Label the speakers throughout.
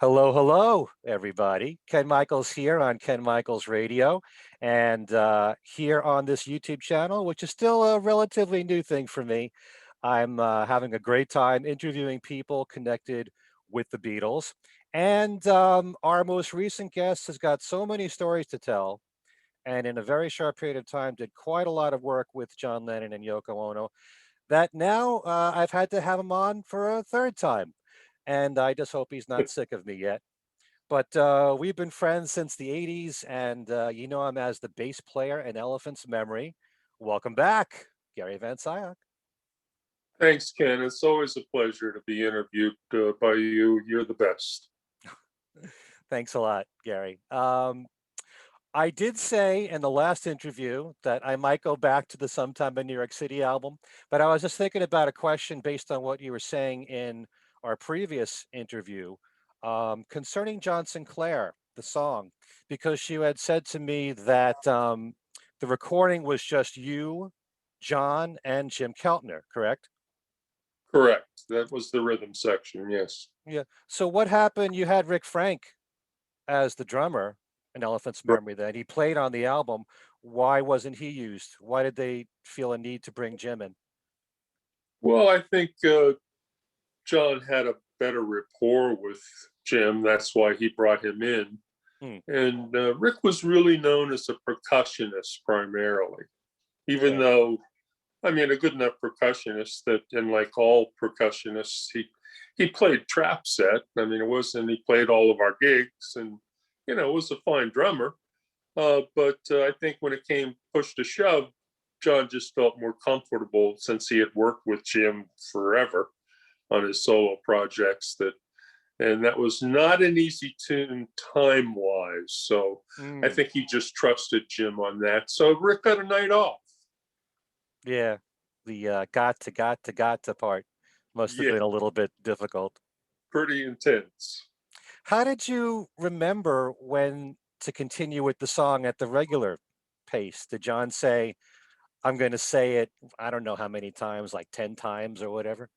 Speaker 1: Hello, hello, everybody. Ken Michaels here on Ken Michaels Radio, and here on this YouTube channel, which is still a relatively new thing for me. I'm having a great time interviewing people connected with the Beatles. And our most recent guest has got so many stories to tell, and in a very short period of time, did quite a lot of work with John Lennon and Yoko Ono that now I've had to have him on for a third time. And I just hope he's not sick of me yet. But we've been friends since the 80s, and you know him as the bass player in Elephant's Memory. Welcome back, Gary Van Scyoc.
Speaker 2: Thanks, Ken. It's always a pleasure to be interviewed by you. You're the best.
Speaker 1: Thanks a lot, Gary. I did say in the last interview that I might go back to the Sometime in New York City album, but I was just thinking about a question based on what you were saying in our previous interview concerning John Sinclair, the song, because you had said to me that the recording was just you, John, and Jim Keltner, correct?
Speaker 2: Correct. That was the rhythm section, yes.
Speaker 1: Yeah. So what happened? You had Rick Frank as the drummer in Elephant's
Speaker 2: Right.
Speaker 1: Memory that he played on the album. Why wasn't he used? Why did they feel a need to bring Jim in?
Speaker 2: Well, I think John had a better rapport with Jim. That's why he brought him in.
Speaker 1: Hmm.
Speaker 2: And Rick was really known as a percussionist primarily, even
Speaker 1: Okay.
Speaker 2: though, I mean, a good enough percussionist that, and like all percussionists, he played trap set. I mean, he played all of our gigs and, was a fine drummer. But I think when it came push to shove, John just felt more comfortable since he had worked with Jim forever on his solo projects and that was not an easy tune time wise. So I think he just trusted Jim on that. So Rick got a night off.
Speaker 1: Yeah. The got to part must have
Speaker 2: Yeah,
Speaker 1: been a little bit difficult.
Speaker 2: pretty intense.
Speaker 1: How did you remember when to continue with the song at the regular pace? Did John say, I'm going to say it, I don't know how many times, like 10 times or whatever?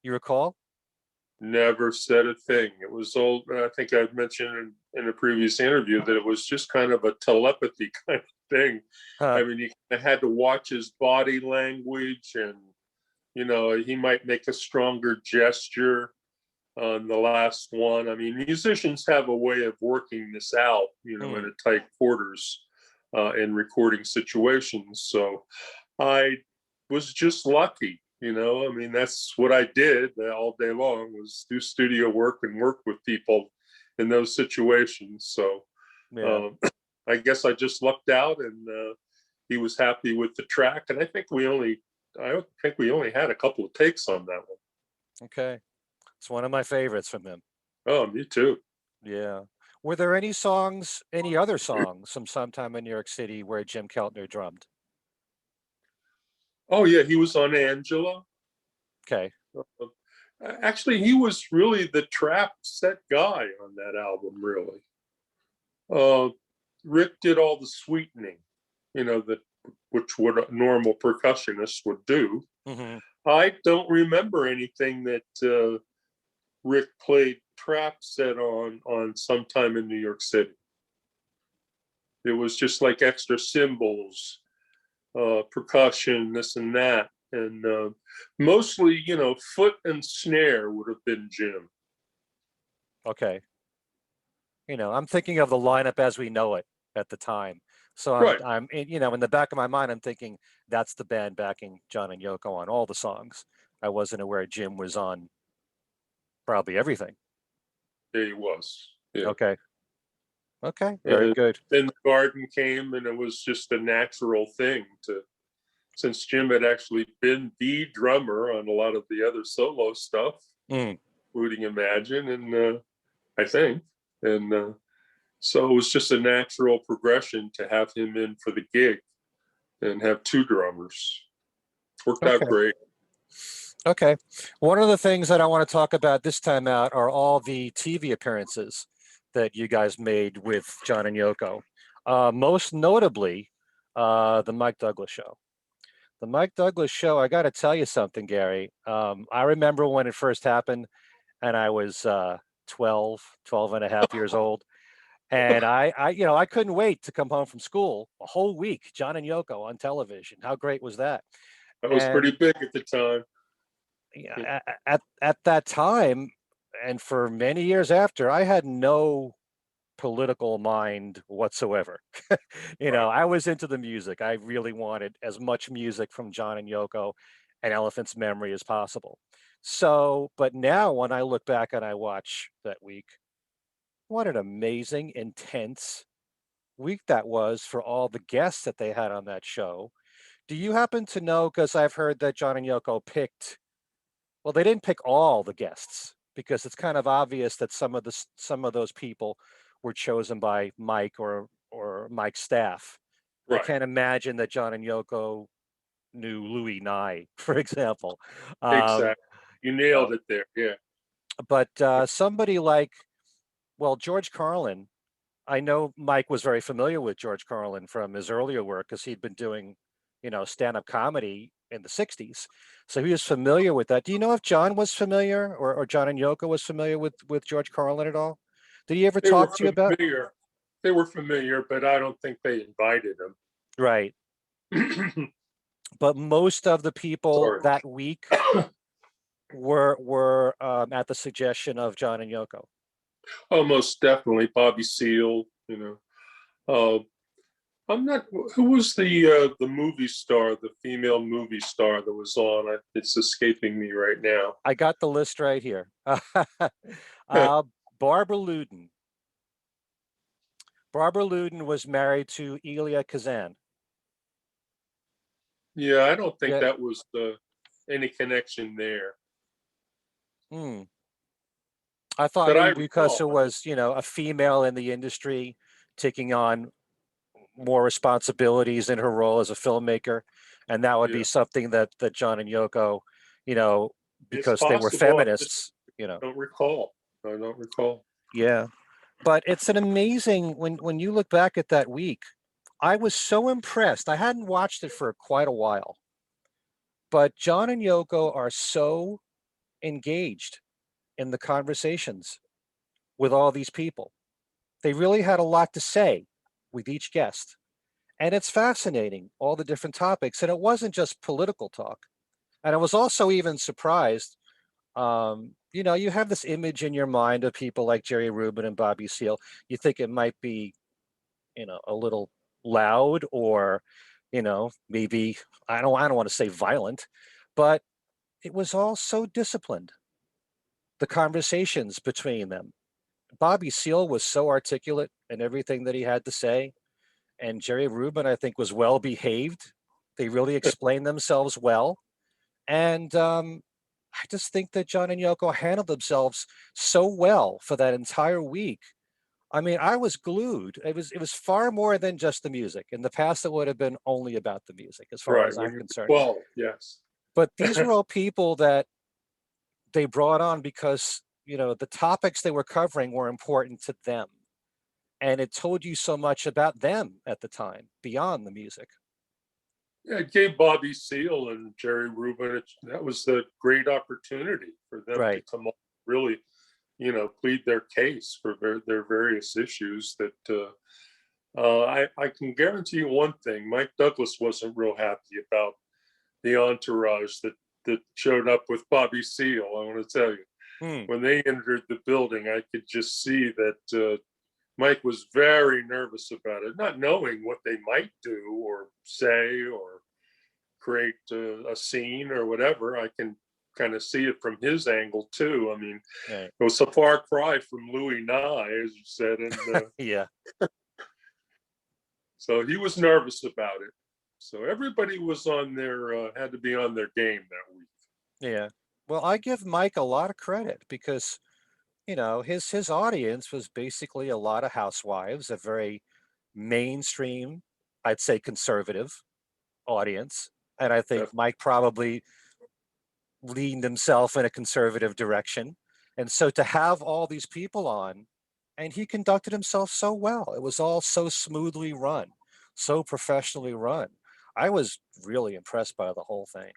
Speaker 1: You recall?
Speaker 2: Never said a thing. It was all, I think I mentioned in a previous interview that it was just kind of a telepathy kind of thing.
Speaker 1: Huh.
Speaker 2: I mean, you had to watch his body language and, he might make a stronger gesture on the last one. I mean, musicians have a way of working this out, in a tight quarters in recording situations. So I was just lucky. I mean, that's what I did all day long was do studio work and work with people in those situations. So
Speaker 1: Yeah.
Speaker 2: I guess I just lucked out and he was happy with the track. And I think we only had a couple of takes on that one.
Speaker 1: Okay. It's one of my favorites from him.
Speaker 2: Oh, me too.
Speaker 1: Yeah. Were there any other songs from Sometime in New York City where Jim Keltner drummed?
Speaker 2: Oh, yeah. He was on Angela.
Speaker 1: Okay.
Speaker 2: Actually, he was really the trap set guy on that album, really. Rick did all the sweetening, which what a normal percussionist would do.
Speaker 1: Mm-hmm.
Speaker 2: I don't remember anything that Rick played trap set on Sometime in New York City. It was just like extra cymbals, percussion, this and that. And mostly, foot and snare would have been Jim.
Speaker 1: Okay. I'm thinking of the lineup as we know it at the time. So
Speaker 2: Right.
Speaker 1: in the back of my mind, I'm thinking that's the band backing John and Yoko on all the songs. I wasn't aware Jim was on probably everything.
Speaker 2: Yeah, he was. Yeah.
Speaker 1: Okay. Okay. Very
Speaker 2: And
Speaker 1: good.
Speaker 2: then the Garden came, and it was just a natural thing since Jim had actually been the drummer on a lot of the other solo stuff, including Imagine, and I think, and so it was just a natural progression to have him in for the gig and have two drummers. Worked out great.
Speaker 1: Okay. One of the things that I want to talk about this time out are all the TV appearances that you guys made with John and Yoko. Most notably, the Mike Douglas show. The Mike Douglas show, I got to tell you something, Gary. I remember when it first happened, and I was 12 and a half years old. And I couldn't wait to come home from school a whole week, John and Yoko on television. How great was that?
Speaker 2: That was pretty
Speaker 1: And
Speaker 2: big at the time.
Speaker 1: yeah, at that time, and for many years after, I had no political mind whatsoever.
Speaker 2: Right.
Speaker 1: I was into the music. I really wanted as much music from John and Yoko and Elephant's Memory as possible. So, but now when I look back and I watch that week, what an amazing, intense week that was for all the guests that they had on that show. Do you happen to know? Because I've heard that John and Yoko picked, well, they didn't pick all the guests because it's kind of obvious that some of those people were chosen by Mike or Mike's staff. I
Speaker 2: Right.
Speaker 1: can't imagine that John and Yoko knew Louis Nye, for example. Um,
Speaker 2: Exactly. You
Speaker 1: you know,
Speaker 2: nailed it there. Yeah.
Speaker 1: but somebody like, well, George Carlin. I know Mike was very familiar with George Carlin from his earlier work because he'd been doing, stand-up comedy in the 60s. So he was familiar with that. Do you know if John was familiar or John and Yoko was familiar with George Carlin at all? Did he ever
Speaker 2: They were
Speaker 1: talk to you about?
Speaker 2: familiar. They were familiar, but I don't think they invited
Speaker 1: Right.
Speaker 2: him.
Speaker 1: But most of the people
Speaker 2: Sorry.
Speaker 1: that week were at the suggestion of John and Yoko.
Speaker 2: Oh, most definitely Bobby Seale. Uh, I'm not. Who was the movie star, the female movie star that was on? It's escaping me right now.
Speaker 1: I got the list right here. uh, Barbara Luden. Barbara Luden was married to Elia Kazan.
Speaker 2: Yeah, I don't think
Speaker 1: Yeah.
Speaker 2: that was any connection there
Speaker 1: Hmm. I thought
Speaker 2: that I
Speaker 1: maybe because
Speaker 2: recall.
Speaker 1: it was, a female in the industry taking on more responsibilities in her role as a filmmaker, and that would be
Speaker 2: Yeah,
Speaker 1: something that John and Yoko, you know,
Speaker 2: it's
Speaker 1: because they were
Speaker 2: possible. I just
Speaker 1: feminists.
Speaker 2: don't recall. I don't recall.
Speaker 1: Yeah. But it's an amazing when you look back at that week, I was so impressed. I hadn't watched it for quite a while, but John and Yoko are so engaged in the conversations with all these people. They really had a lot to say with each guest. And it's fascinating, all the different topics. And it wasn't just political talk. And I was also even surprised. You have this image in your mind of people like Jerry Rubin and Bobby Seale. You think it might be, a little loud or, maybe I don't want to say violent, but it was all so disciplined. The conversations between them. Bobby Seale was so articulate in everything that he had to say. And Jerry Rubin, I think, was well behaved. They really explained themselves well. And I just think that John and Yoko handled themselves so well for that entire week. I mean, I was glued. It was far more than just the music. In the past, it would have been only about the music, as far
Speaker 2: Right
Speaker 1: as
Speaker 2: when
Speaker 1: I'm
Speaker 2: you were
Speaker 1: concerned.
Speaker 2: 12, yes.
Speaker 1: But these were all people that they brought on because the topics they were covering were important to them, and it told you so much about them at the time beyond the music.
Speaker 2: Yeah, it gave Bobby Seale and Jerry Rubin, that was a great opportunity for them to
Speaker 1: Right.
Speaker 2: come up, really, plead their case for their various issues. I can guarantee you one thing: Mike Douglas wasn't real happy about the entourage that showed up with Bobby Seale. I want to tell you,
Speaker 1: Hmm.
Speaker 2: when they entered the building, I could just see that Mike was very nervous about it, not knowing what they might do or say or create a scene or whatever. I can kind of see it from his angle too. I mean,
Speaker 1: Right.
Speaker 2: it was a far cry from Louis Nye, as you said, and
Speaker 1: Yeah.
Speaker 2: so he was nervous about it. So everybody was on their had to be on their game that week.
Speaker 1: Yeah. Well, I give Mike a lot of credit because, his audience was basically a lot of housewives, a very mainstream, I'd say conservative audience. And I think Mike probably leaned himself in a conservative direction. And so to have all these people on, and he conducted himself so well. It was all so smoothly run, so professionally run. I was really impressed by the whole thing.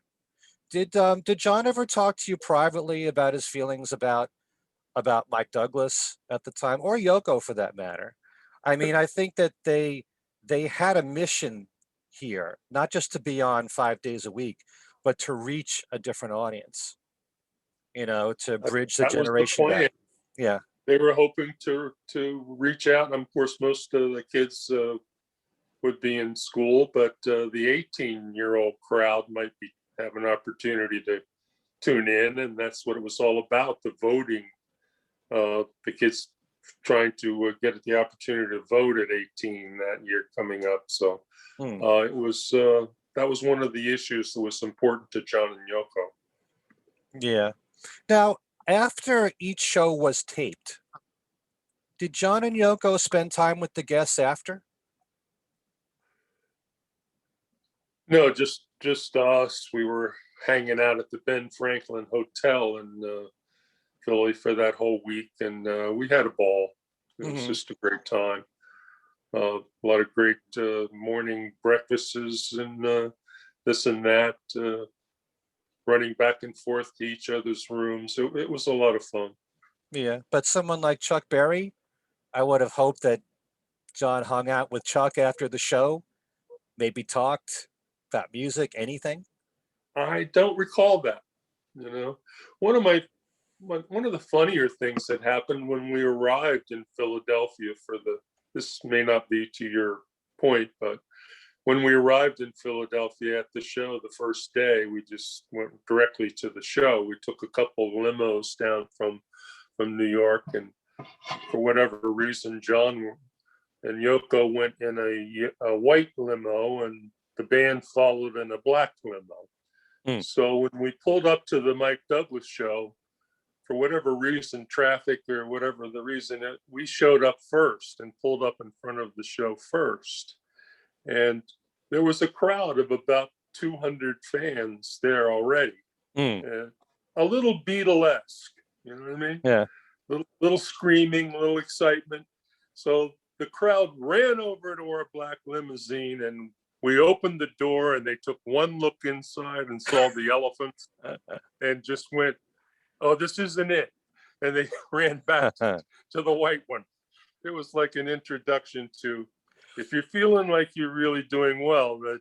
Speaker 1: Did John ever talk to you privately about his feelings about about Mike Douglas at the time, or Yoko for that matter. I mean, I think that they had a mission here, not just to be on 5 days a week, but to reach a different audience, to bridge the
Speaker 2: That was the
Speaker 1: generation
Speaker 2: plan.
Speaker 1: gap. Yeah.
Speaker 2: They were hoping to reach out, and of course, most of the kids would be in school, but the 18-year-old crowd might have an opportunity to tune in, and that's what it was all about, the voting. The kids trying to get the opportunity to vote at 18 that year coming up. So it was that was one of the issues that was important to John and Yoko.
Speaker 1: Yeah. Now, after each show was taped, did John and Yoko spend time with the guests after?
Speaker 2: No, just us. We were hanging out at the Ben Franklin Hotel in Philly for that whole week, and we had a ball. It was just a great time. A lot of great morning breakfasts and this and that, running back and forth to each other's rooms. It was a lot of fun.
Speaker 1: Yeah, but someone like Chuck Berry, I would have hoped that John hung out with Chuck after the show, maybe talked about music, anything.
Speaker 2: I don't recall that. One of the funnier things that happened when we arrived in Philadelphia this may not be to your point, but when we arrived in Philadelphia at the show the first day, we just went directly to the show. We took a couple limos down from New York, and for whatever reason, John and Yoko went in a white limo, and the band followed in a black limo. So when we pulled up to the Mike Douglas show, for whatever reason, traffic or whatever the reason, we showed up first and pulled up in front of the show first. And there was a crowd of about 200 fans there already. A little Beatlesque, you know what I mean?
Speaker 1: Yeah.
Speaker 2: Little screaming, little excitement. So the crowd ran over to our black limousine, and we opened the door, and they took one look inside and saw the elephants and just went, "Oh, this isn't it." And they ran back to the white one. It was like an introduction to, if you're feeling like you're really doing well, that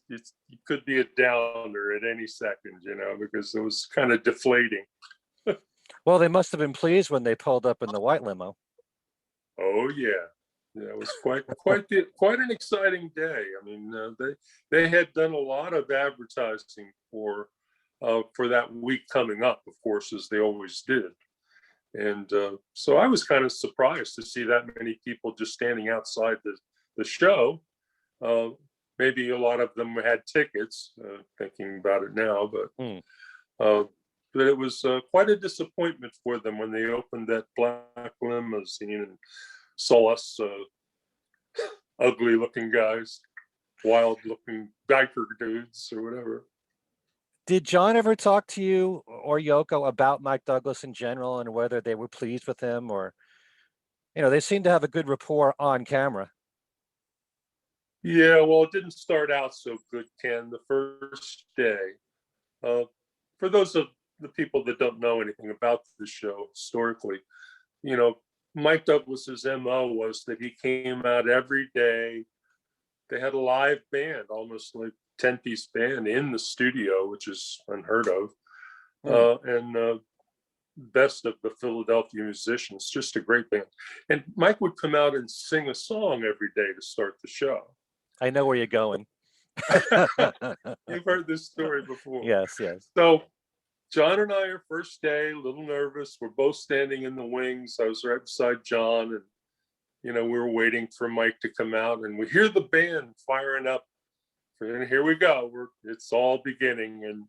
Speaker 2: it could be a downer at any second, because it was kind of deflating.
Speaker 1: Well, they must have been pleased when they pulled up in the white limo.
Speaker 2: Oh yeah, it was quite an exciting day. I mean, they had done a lot of advertising for that week coming up, of course, as they always did. And so I was kind of surprised to see that many people just standing outside the show. Maybe a lot of them had tickets, thinking about it now, but it was quite a disappointment for them when they opened that black limousine and saw us ugly looking guys, wild looking biker dudes or whatever.
Speaker 1: Did John ever talk to you or Yoko about Mike Douglas in general and whether they were pleased with him, or, they seem to have a good rapport on camera?
Speaker 2: Yeah, well, it didn't start out so good, Ken. The first day, for those of the people that don't know anything about the show historically, Mike Douglas's MO was that he came out every day. They had a live band, almost like 10-piece band in the studio, which is unheard of. And best of the Philadelphia musicians, just a great band. And Mike would come out and sing a song every day to start the show.
Speaker 1: I know where you're going.
Speaker 2: You've heard this story before.
Speaker 1: Yes.
Speaker 2: So John and I are first day, a little nervous. We're both standing in the wings. I was right beside John, and we were waiting for Mike to come out, and we hear the band firing up. And here we go. It's all beginning, and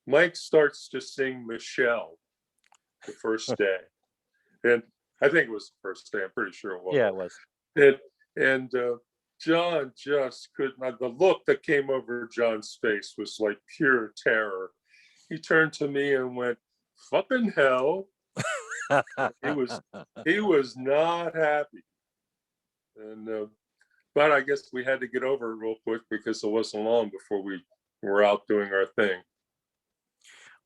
Speaker 2: Mike starts to sing Michelle the first day. And I think it was the first day. I'm pretty sure it was.
Speaker 1: Yeah, it was.
Speaker 2: And John just couldn't. The look that came over John's face was like pure terror. He turned to me and went, "Fucking hell." He was not happy. And but I guess we had to get over it real quick because it wasn't long before we were out doing our thing.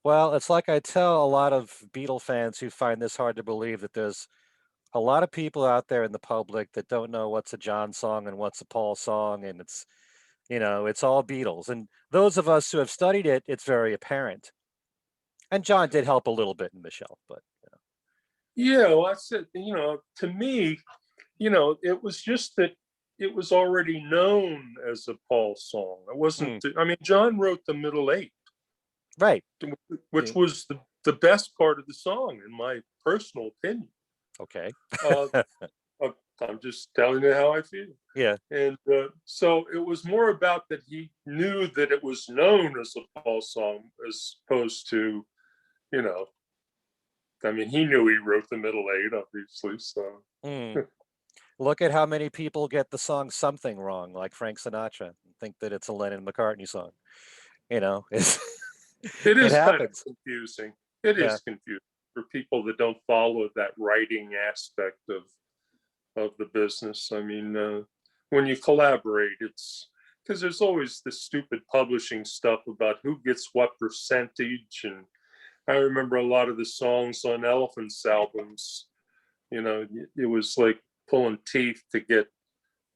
Speaker 1: Well, it's like I tell a lot of Beatle fans who find this hard to believe that there's a lot of people out there in the public that don't know what's a John song and what's a Paul song, and it's all Beatles. And those of us who have studied it, it's very apparent. And John did help a little bit in Michelle, but
Speaker 2: Yeah, well, I said, to me, it was just that it was already known as a Paul song. It wasn't.
Speaker 1: hmm,
Speaker 2: I mean, John wrote the middle eight,
Speaker 1: right.
Speaker 2: which
Speaker 1: Yeah,
Speaker 2: was the best part of the song, in my personal opinion.
Speaker 1: okay.
Speaker 2: Uh, I'm just telling you how I feel.
Speaker 1: Yeah.
Speaker 2: And so it was more about that he knew that it was known as a Paul song, as opposed to, you know, I mean, he knew he wrote the middle eight, obviously. So
Speaker 1: Hmm. Look at how many people get the song "Something" wrong, like Frank Sinatra, and think that it's a Lennon-McCartney song. It's
Speaker 2: it
Speaker 1: it
Speaker 2: is kind of
Speaker 1: happens.
Speaker 2: confusing. It
Speaker 1: Yeah.
Speaker 2: is confusing for people that don't follow that writing aspect of the business. I mean, when you collaborate, it's because there's always this stupid publishing stuff about who gets what percentage. And I remember a lot of the songs on Elephant's albums, it was like pulling teeth to get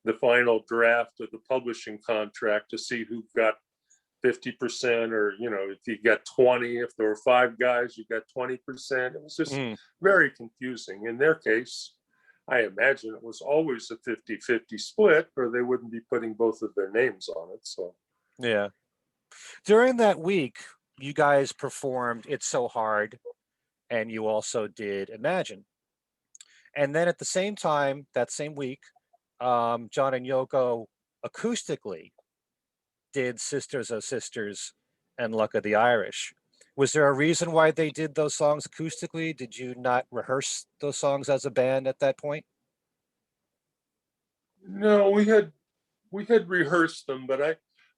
Speaker 2: the final draft of the publishing contract to see who got 50%, or if you got 20, if there were five guys you got 20%. It was just
Speaker 1: Hmm.
Speaker 2: very confusing. In their case, I imagine it was always a 50-50 split, or they wouldn't be putting both of their names on it. So
Speaker 1: Yeah. During that week, you guys performed "It's So Hard," and you also did "Imagine." And then at the same time, that same week, John and Yoko acoustically did "Sisters Oh Sisters" and "Luck of the Irish." Was there a reason why they did those songs acoustically? Did you not rehearse those songs as a band at that point?
Speaker 2: no, we had rehearsed them, but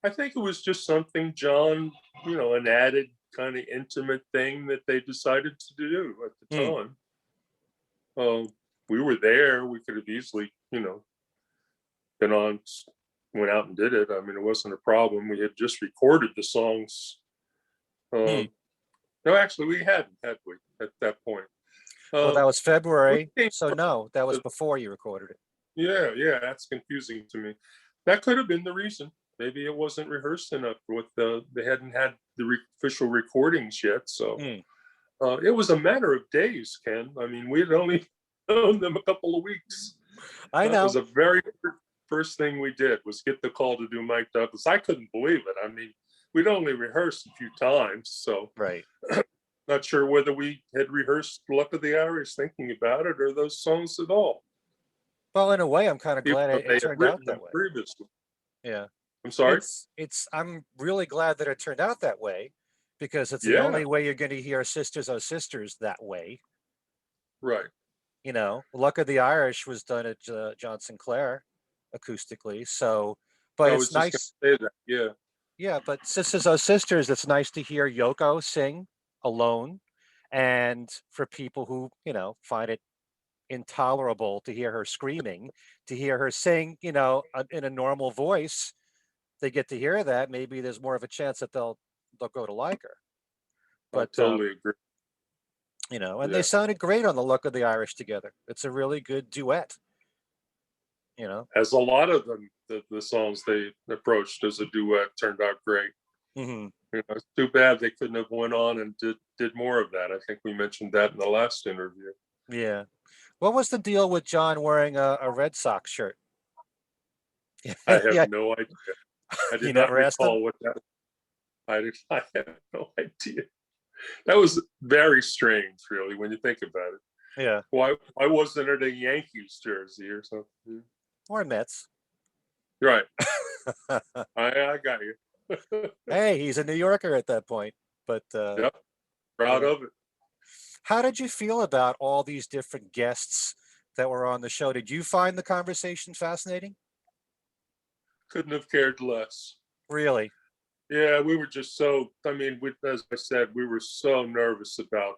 Speaker 2: I think it was just something John, an added kind of intimate thing that they decided to do at the
Speaker 1: Hmm.
Speaker 2: time. um we were there. We could have easily, been on, went out and did it. I mean, it wasn't a problem. We had just recorded the songs.
Speaker 1: Hmm.
Speaker 2: um no, actually we hadn't, had we, at that point.
Speaker 1: Well, that
Speaker 2: um
Speaker 1: was
Speaker 2: we
Speaker 1: February,
Speaker 2: came
Speaker 1: so no, that was
Speaker 2: to,
Speaker 1: before you recorded it.
Speaker 2: yeah, that's confusing to me. That could have been the reason. Maybe it wasn't rehearsed enough with they hadn't had the official recordings yet. So
Speaker 1: Hmm.
Speaker 2: it was a matter of days, Ken. I mean, we had only known them a couple of weeks.
Speaker 1: I
Speaker 2: That was
Speaker 1: know.
Speaker 2: a very first thing we did, was get the call to do Mike Douglas. I couldn't believe it. I mean, we'd only rehearsed a few times, so
Speaker 1: Right.
Speaker 2: not sure whether we had rehearsed Luck of the Irish thinking about it, or those songs at all,
Speaker 1: Well, in a way, I'm kind of
Speaker 2: even
Speaker 1: glad
Speaker 2: though
Speaker 1: it
Speaker 2: they had
Speaker 1: turned out
Speaker 2: written
Speaker 1: that
Speaker 2: them
Speaker 1: way.
Speaker 2: previously.
Speaker 1: Yeah.
Speaker 2: I'm sorry.
Speaker 1: I'm really glad that it turned out that way because it's the
Speaker 2: Yeah,
Speaker 1: only way you're going to hear "Sisters Oh Sisters" that way.
Speaker 2: right.
Speaker 1: "Luck of the Irish" was done at John Sinclair acoustically. So, but
Speaker 2: I
Speaker 1: it's
Speaker 2: was just
Speaker 1: nice.
Speaker 2: going to say that. Yeah,
Speaker 1: Yeah, but "Sisters Oh Sisters," it's nice to hear Yoko sing alone. And for people who, find it intolerable to hear her screaming, to hear her sing, in a normal voice, they get to hear that. Maybe there's more of a chance that they'll go to like her.
Speaker 2: I
Speaker 1: But
Speaker 2: totally agree.
Speaker 1: and they
Speaker 2: Yeah,
Speaker 1: sounded great on "The Luck of the Irish" together. It's a really good duet. You know.
Speaker 2: as a lot of them, the songs they approached as a duet turned out great.
Speaker 1: Hmm.
Speaker 2: It's too bad they couldn't have went on and did more of that. I think we mentioned that in the last interview.
Speaker 1: Yeah. What was the deal with John wearing a Red Sox shirt?
Speaker 2: I have
Speaker 1: Yeah,
Speaker 2: no idea. I
Speaker 1: you
Speaker 2: did not
Speaker 1: never asked him.
Speaker 2: recall what that. I did. I have no idea. That was very strange, really, when you think about it.
Speaker 1: Yeah,
Speaker 2: Why wasn't it a Yankees jersey or something?
Speaker 1: or Mets.
Speaker 2: Right. I got you.
Speaker 1: Hey, he's a New Yorker at that point. But
Speaker 2: Yep. Proud
Speaker 1: yeah,
Speaker 2: of it.
Speaker 1: how did you feel about all these different guests that were on the show? Did you find the conversation fascinating?
Speaker 2: Couldn't have cared less.
Speaker 1: Really?
Speaker 2: Yeah, we were just so. I mean, as I said, we were so nervous about,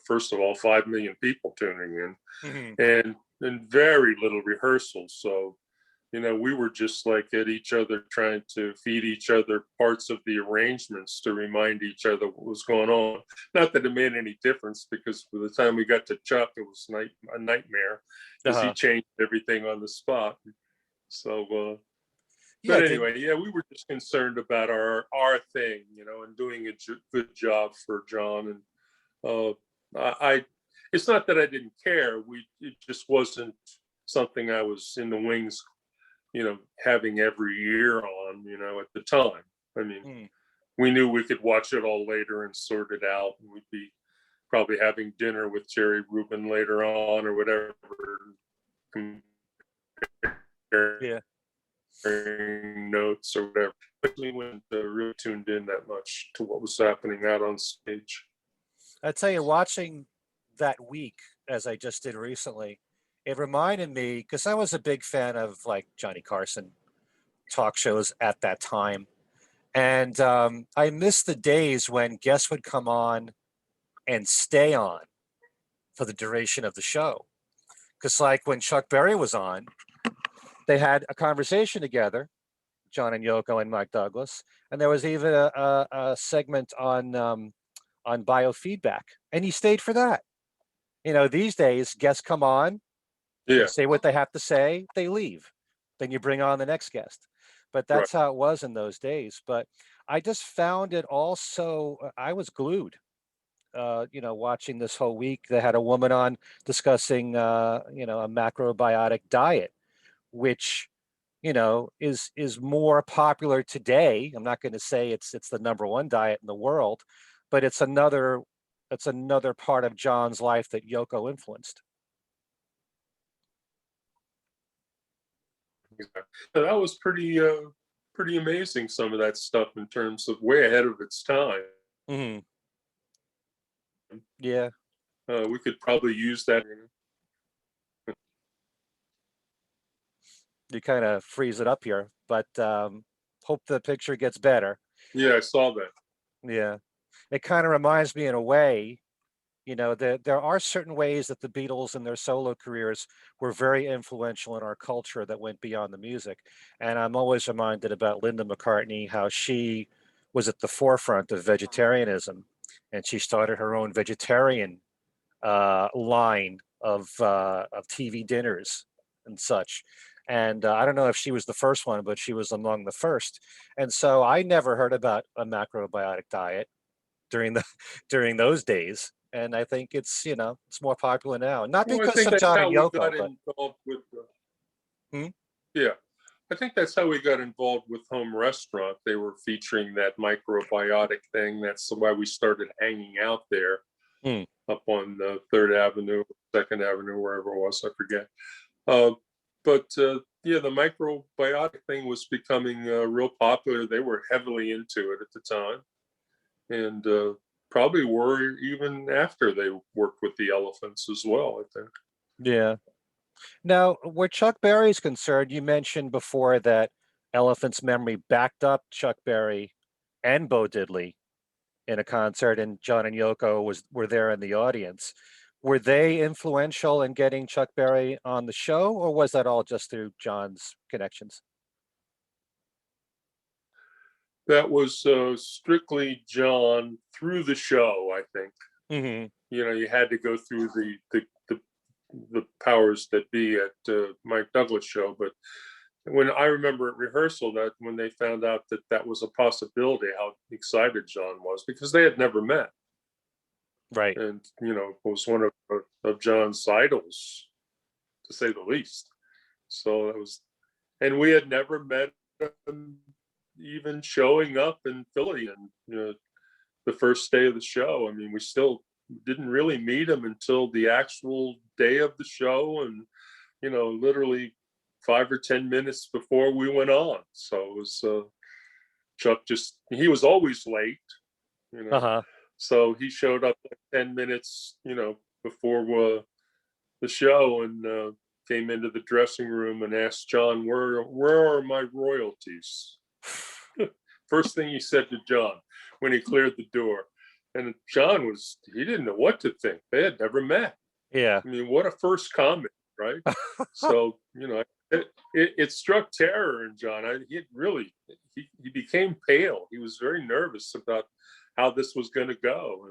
Speaker 2: first of all, 5 million people tuning in,
Speaker 1: Hmm.
Speaker 2: and very little rehearsal. So, we were just like at each other, trying to feed each other parts of the arrangements to remind each other what was going on. Not that it made any difference, because by the time we got to Chuck, it was a nightmare, because he changed everything on the spot. So,
Speaker 1: Yeah,
Speaker 2: but anyway, yeah, we were just concerned about our thing, and doing a good job for John. And it's not that I didn't care. It just wasn't something I was in the wings, having every year on, at the time. I mean, we knew we could watch it all later and sort it out, and we'd be probably having dinner with Jerry Rubin later on or whatever,
Speaker 1: yeah.
Speaker 2: notes or whatever. But we weren't really tuned in that much to what was happening out on stage.
Speaker 1: I tell you, watching that week, as I just did recently, it reminded me, because I was a big fan of like Johnny Carson talk shows at that time. And I missed the days when guests would come on and stay on for the duration of the show. Because like when Chuck Berry was on, they had a conversation together, John and Yoko and Mike Douglas, and there was even a segment on biofeedback, and he stayed for that. These days guests come on, they say what they have to say, they leave, then you bring on the next guest. But that's how it was in those days. But I just found it also, I was glued, watching this whole week. They had a woman on discussing, a macrobiotic diet, which, is more popular today. I'm not going to say it's the number one diet in the world, but it's another part of John's life that Yoko influenced.
Speaker 2: That was pretty amazing, some of that stuff, in terms of way ahead of its time.
Speaker 1: Mm-hmm. Yeah.
Speaker 2: We could probably use that.
Speaker 1: You kind of freeze it up here, but hope the picture gets better.
Speaker 2: Yeah, I saw that.
Speaker 1: Yeah. It kind of reminds me in a way, there are certain ways that the Beatles in their solo careers were very influential in our culture that went beyond the music. And I'm always reminded about Linda McCartney, how she was at the forefront of vegetarianism, and she started her own vegetarian line of TV dinners and such. And I don't know if she was the first one, but she was among the first. And so I never heard about a macrobiotic diet during those days. And I think it's more popular now. Not
Speaker 2: Well, I
Speaker 1: because
Speaker 2: think
Speaker 1: of
Speaker 2: that's
Speaker 1: John
Speaker 2: how
Speaker 1: and
Speaker 2: we
Speaker 1: Yoko,
Speaker 2: got
Speaker 1: but
Speaker 2: involved with.
Speaker 1: Hmm?
Speaker 2: Yeah, I think that's how we got involved with Home Restaurant. They were featuring that microbiotic thing. That's why we started hanging out there, up on the 3rd Avenue, 2nd Avenue, wherever it was, I forget. But yeah, the microbiotic thing was becoming real popular. They were heavily into it at the time, and probably were even after they worked with the Elephants as well, I think.
Speaker 1: yeah. Now, where Chuck Berry's concerned, you mentioned before that Elephant's Memory backed up Chuck Berry and Bo Diddley in a concert, and John and Yoko were there in the audience. Were they influential in getting Chuck Berry on the show, or was that all just through John's connections?
Speaker 2: That was strictly John through the show, I think.
Speaker 1: Mm-hmm.
Speaker 2: You had to go through the powers that be at Mike Douglas show. But when I remember at rehearsal, that when they found out that that was a possibility, how excited John was, because they had never met.
Speaker 1: Right.
Speaker 2: And it was one of John's idols, to say the least. So that was, and we had never met him even showing up in Philly, and the first day of the show. I mean, we still didn't really meet him until the actual day of the show, and literally 5 or 10 minutes before we went on. So it was Chuck. He was always late,
Speaker 1: Uh-huh.
Speaker 2: so he showed up like 10 minutes before the show, and came into the dressing room and asked John, where are my royalties? First thing he said to John when he cleared the door. And John he didn't know what to think. They had never met.
Speaker 1: Yeah.
Speaker 2: I mean, what a first comment. right? So, it struck terror in John. He became pale. He was very nervous about how this was going to go.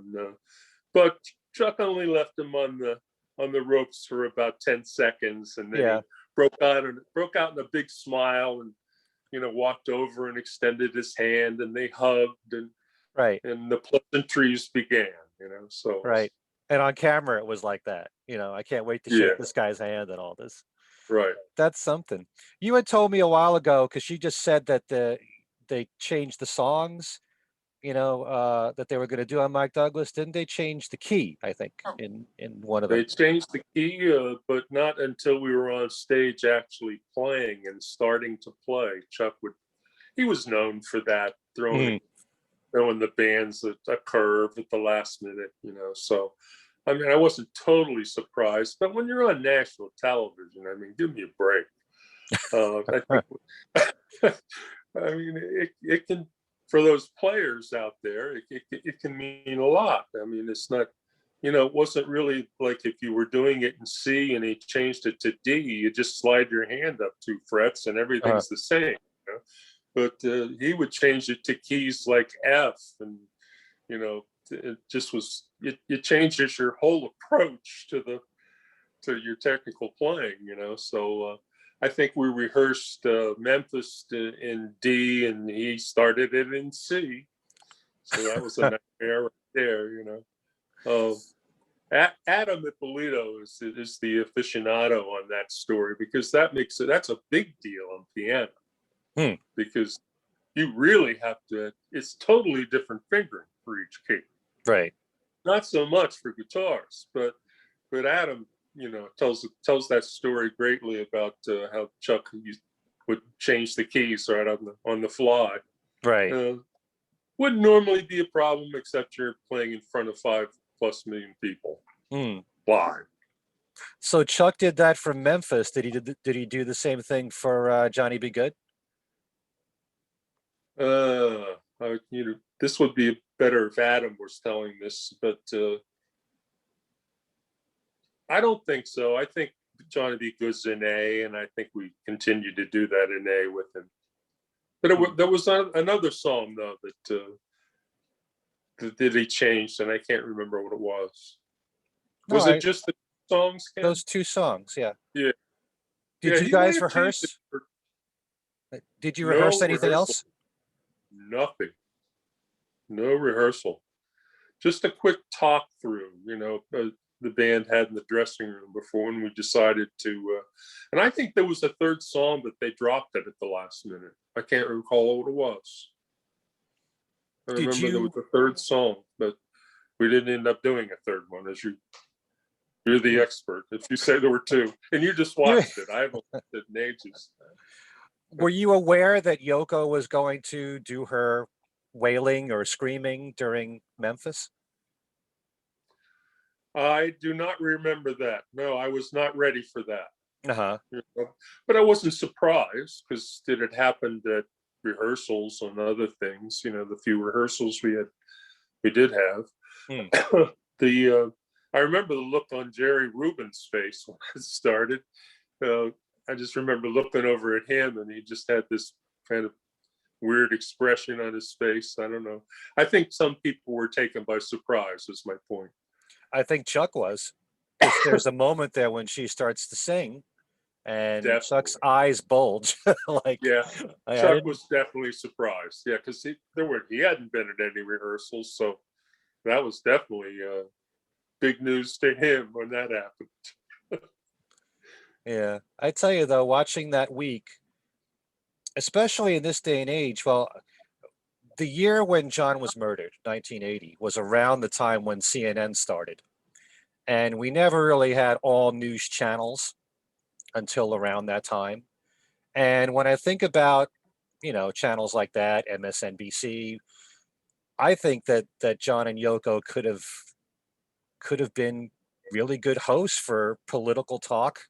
Speaker 2: But Chuck only left him on the ropes for about 10 seconds, and then
Speaker 1: Yeah.
Speaker 2: he broke out in a big smile, and walked over and extended his hand, and they hugged, and
Speaker 1: Right.
Speaker 2: the pleasantries began. So
Speaker 1: Right. And on camera, it was like that. I can't wait to
Speaker 2: yeah,
Speaker 1: shake this guy's hand and all this.
Speaker 2: right.
Speaker 1: That's something. You had told me a while ago, because you just said that they changed the songs, that they were going to do on Mike Douglas. Didn't they change the key, I think, in one of
Speaker 2: They
Speaker 1: them?
Speaker 2: changed the key, but not until we were on stage actually playing and starting to play. He was known for that, throwing the bands a curve at the last minute, So, I mean, I wasn't totally surprised, but when you're on national television, I mean, give me a break. I think, I mean, it can, for those players out there, it can mean a lot. I mean, it's not, it wasn't really like if you were doing it in C and he changed it to D, you just slide your hand up 2 frets and everything's the same. But he would change it to keys like F, and it just was it changes your whole approach to your technical playing. So I think we rehearsed Memphis in D, and he started it in C. So that was a nightmare right there. Adam Ippolito is the aficionado on that story, because that's a big deal on piano. Because you really have to, it's totally different fingering for each key.
Speaker 1: Right.
Speaker 2: Not so much for guitars, but Adam, tells that story greatly about how Chuck would change the keys right on the fly.
Speaker 1: Right.
Speaker 2: Wouldn't normally be a problem, except you're playing in front of 5+ million people live.
Speaker 1: So Chuck did that for Memphis. Did he do the same thing for Johnny Be Good?
Speaker 2: This would be better if Adam was telling this, but I don't think so. I think Johnny B. Good's in A, and I think we continue to do that in A with him. But there was another song though that he changed, and I can't remember what it was. Was it just the songs, Ken?
Speaker 1: Those 2 songs, yeah.
Speaker 2: Yeah.
Speaker 1: Did you
Speaker 2: he might
Speaker 1: guys
Speaker 2: have changed
Speaker 1: rehearse? Did you
Speaker 2: No
Speaker 1: rehearse anything
Speaker 2: rehearsal.
Speaker 1: else?
Speaker 2: Nothing. No rehearsal. Just a quick talk through, the band had in the dressing room before when we decided to. And I think there was a third song, but they dropped it at the last minute. I can't recall what it was. I remember there was a third song, but we didn't end up doing a third one. As you're the expert. If you say there were 2, and you just watched it, I haven't watched it in ages.
Speaker 1: Were you aware that Yoko was going to do her wailing or screaming during Memphis?
Speaker 2: I do not remember that. No, I was not ready for that.
Speaker 1: Uh-huh.
Speaker 2: But I wasn't surprised, because it had happened at rehearsals and other things. The few rehearsals we did have. I remember the look on Jerry Rubin's face when it started. I just remember looking over at him, and he just had this kind of weird expression on his face. I don't know. I think some people were taken by surprise, is my point.
Speaker 1: I think Chuck was. There's a moment there when she starts to sing, and definitely. Chuck's eyes bulge.
Speaker 2: Chuck was definitely surprised. Yeah, because he hadn't been at any rehearsals, so that was definitely big news to him when that happened.
Speaker 1: Yeah, I tell you though, watching that week, especially in this day and age, well, the year when John was murdered, 1980, was around the time when CNN started. And we never really had all news channels until around that time. And when I think about, channels like that, MSNBC, I think that John and Yoko could have been really good hosts for political talk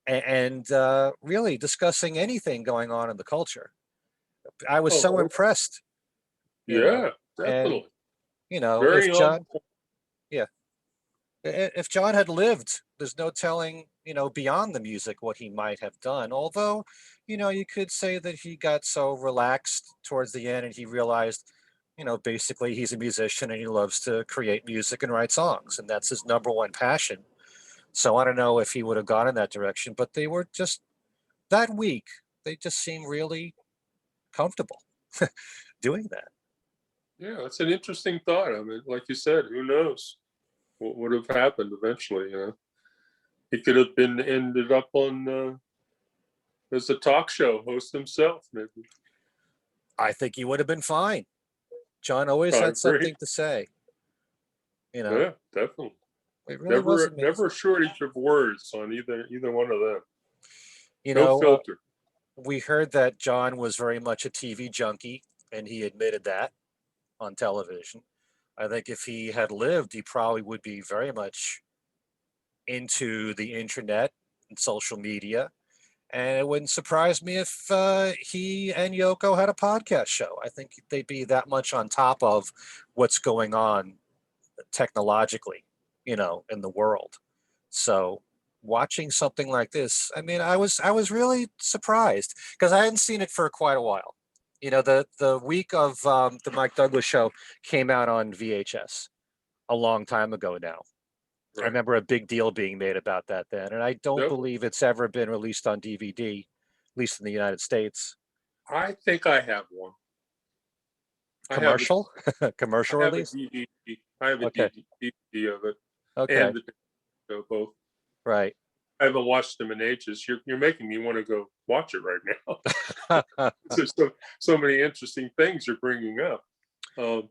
Speaker 1: and really discussing anything going on in the culture. I was so impressed.
Speaker 2: Yeah, definitely.
Speaker 1: And, if John, if John had lived there's no telling, beyond the music what he might have done. Although, you could say that he got so relaxed towards the end and he realized, basically he's a musician and he loves to create music and write songs, and that's his number one passion. So I don't know if he would have gone in that direction, but they were just that week, they just seemed really comfortable doing that.
Speaker 2: Yeah, that's an interesting thought. I mean, like you said, who knows what would have happened eventually? He could have been ended up on as a talk show host himself, maybe.
Speaker 1: I think he would have been fine. John always
Speaker 2: I
Speaker 1: had
Speaker 2: agree.
Speaker 1: something to say.
Speaker 2: Yeah, definitely.
Speaker 1: It really was
Speaker 2: Never
Speaker 1: amazing.
Speaker 2: a shortage of words on either one of them.
Speaker 1: You
Speaker 2: No
Speaker 1: know, uh,
Speaker 2: filter.
Speaker 1: we heard that John was very much a TV junkie, and he admitted that on television. I think if he had lived, he probably would be very much into the internet and social media. And it wouldn't surprise me if he and Yoko had a podcast show. I think they'd be that much on top of what's going on technologically, in the world. So watching something like this, I mean, I was really surprised because I hadn't seen it for quite a while. The week of the Mike Douglas show came out on VHS a long time ago now. I
Speaker 2: Right.
Speaker 1: remember a big deal being made about that then, and I don't
Speaker 2: Yep.
Speaker 1: believe it's ever been released on DVD, at least in the United States.
Speaker 2: I think I have one. I have a
Speaker 1: Commercial,
Speaker 2: I
Speaker 1: commercial
Speaker 2: have a
Speaker 1: release.
Speaker 2: DVD. I have a
Speaker 1: Okay,
Speaker 2: DVD of it and
Speaker 1: okay,
Speaker 2: the show both.
Speaker 1: right.
Speaker 2: I haven't watched them in ages. You're making me want to go watch it right now. There's so many interesting things you're bringing up. Um,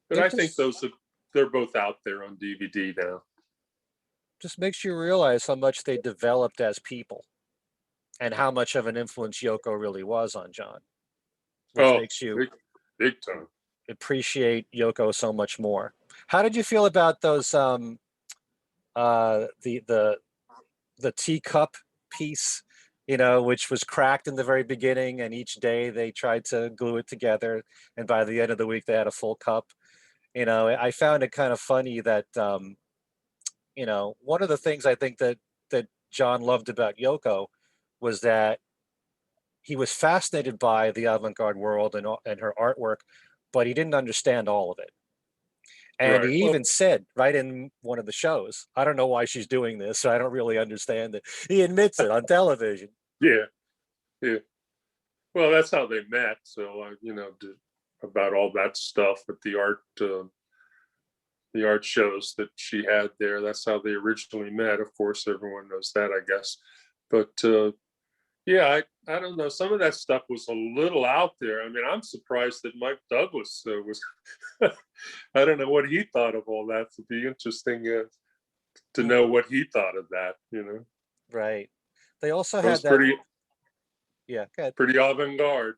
Speaker 2: but
Speaker 1: It
Speaker 2: I think
Speaker 1: just
Speaker 2: they're both out there on DVD now.
Speaker 1: just makes you realize how much they developed as people and how much of an influence Yoko really was on John, which
Speaker 2: Oh,
Speaker 1: makes you
Speaker 2: big time.
Speaker 1: appreciate Yoko so much more. How did you feel about those the teacup piece, which was cracked in the very beginning, and each day they tried to glue it together, and by the end of the week they had a full cup. I found it kind of funny that one of the things I think that John loved about Yoko was that he was fascinated by the avant-garde world and her artwork, but he didn't understand all of it. And
Speaker 2: Right.
Speaker 1: he
Speaker 2: Well,
Speaker 1: even said right in one of the shows, I don't know why she's doing this. I don't really understand it. He admits it on television.
Speaker 2: yeah, yeah. Well, that's how they met. So about all that stuff with the art shows that she had there. That's how they originally met. Of course, everyone knows that, I guess. But yeah, I don't know. Some of that stuff was a little out there. I mean, I'm surprised that Mike Douglas was. I don't know what he thought of all that. It'd be interesting to
Speaker 1: Mm,
Speaker 2: know what he thought of that.
Speaker 1: right. They also
Speaker 2: It
Speaker 1: had
Speaker 2: was
Speaker 1: that, yeah, good.
Speaker 2: pretty avant-garde.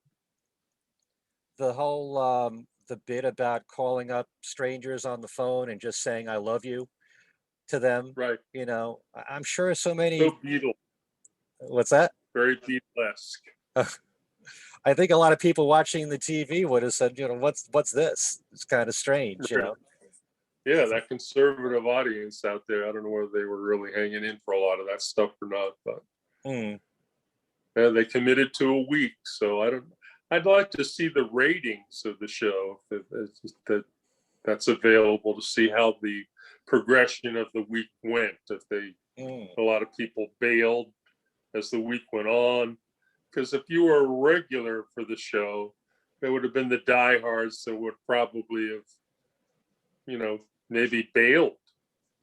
Speaker 1: The whole the bit about calling up strangers on the phone and just saying I love you to them.
Speaker 2: Right.
Speaker 1: I'm sure so many.
Speaker 2: So Beatle,
Speaker 1: What's that?
Speaker 2: very Beatlesque.
Speaker 1: I think a lot of people watching the TV would have said, what's this? It's kind of strange.
Speaker 2: Yeah, that conservative audience out there. I don't know whether they were really hanging in for a lot of that stuff or not, but
Speaker 1: Mm,
Speaker 2: yeah, they committed to a week. So I don't. I'd like to see the ratings of the show that's available to see how the progression of the week went. If
Speaker 1: mm,
Speaker 2: a lot of people bailed as the week went on, because if you were a regular for the show, there would have been the diehards that would probably have, maybe bailed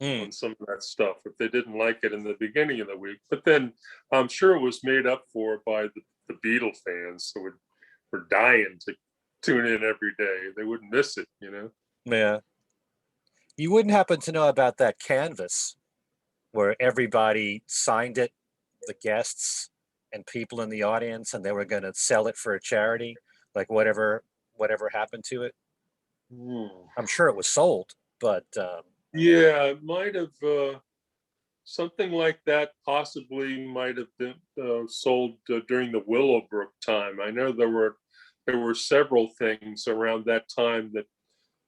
Speaker 1: mm.
Speaker 2: on some of that stuff if they didn't like it in the beginning of the week. But then I'm sure it was made up for by the Beatle fans who were dying to tune in every day. They wouldn't miss it.
Speaker 1: Yeah. You wouldn't happen to know about that canvas where everybody signed it, the guests and people in the audience, and they were going to sell it for a charity, like whatever happened to it.
Speaker 2: Hmm.
Speaker 1: I'm sure it was sold, but
Speaker 2: Yeah, it might have something like that. Possibly might have been sold during the Willowbrook time. I know there were several things around that time that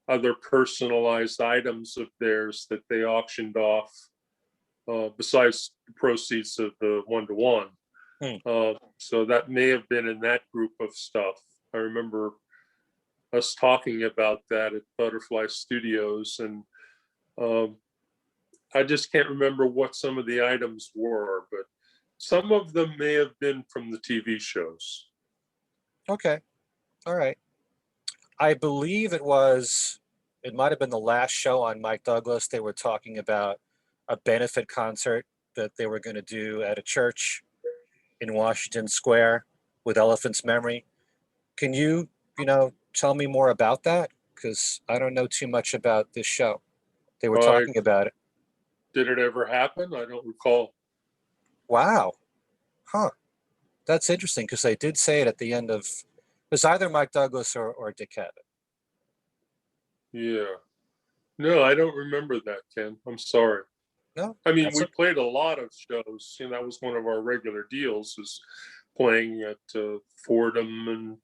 Speaker 2: other personalized items of theirs that they auctioned off besides the proceeds of the 1-to-1. So that may have been in that group of stuff. I remember us talking about that at Butterfly Studios, and I just can't remember what some of the items were, but some of them may have been from the TV shows.
Speaker 1: Okay. All right. I believe it might have been the last show on Mike Douglas. They were talking about a benefit concert that they were going to do at a church in Washington Square with Elephant's Memory. Can you tell me more about that? Because I don't know too much about this show. They were talking about it.
Speaker 2: Did it ever happen? I don't recall.
Speaker 1: Wow. Huh. That's interesting, because they did say it at the end of, it was either Mike Douglas or Dick Cavett.
Speaker 2: Yeah. No, I don't remember that, Ken. I'm sorry.
Speaker 1: No?
Speaker 2: I mean, we played a lot of shows. That was one of our regular deals, is playing at Fordham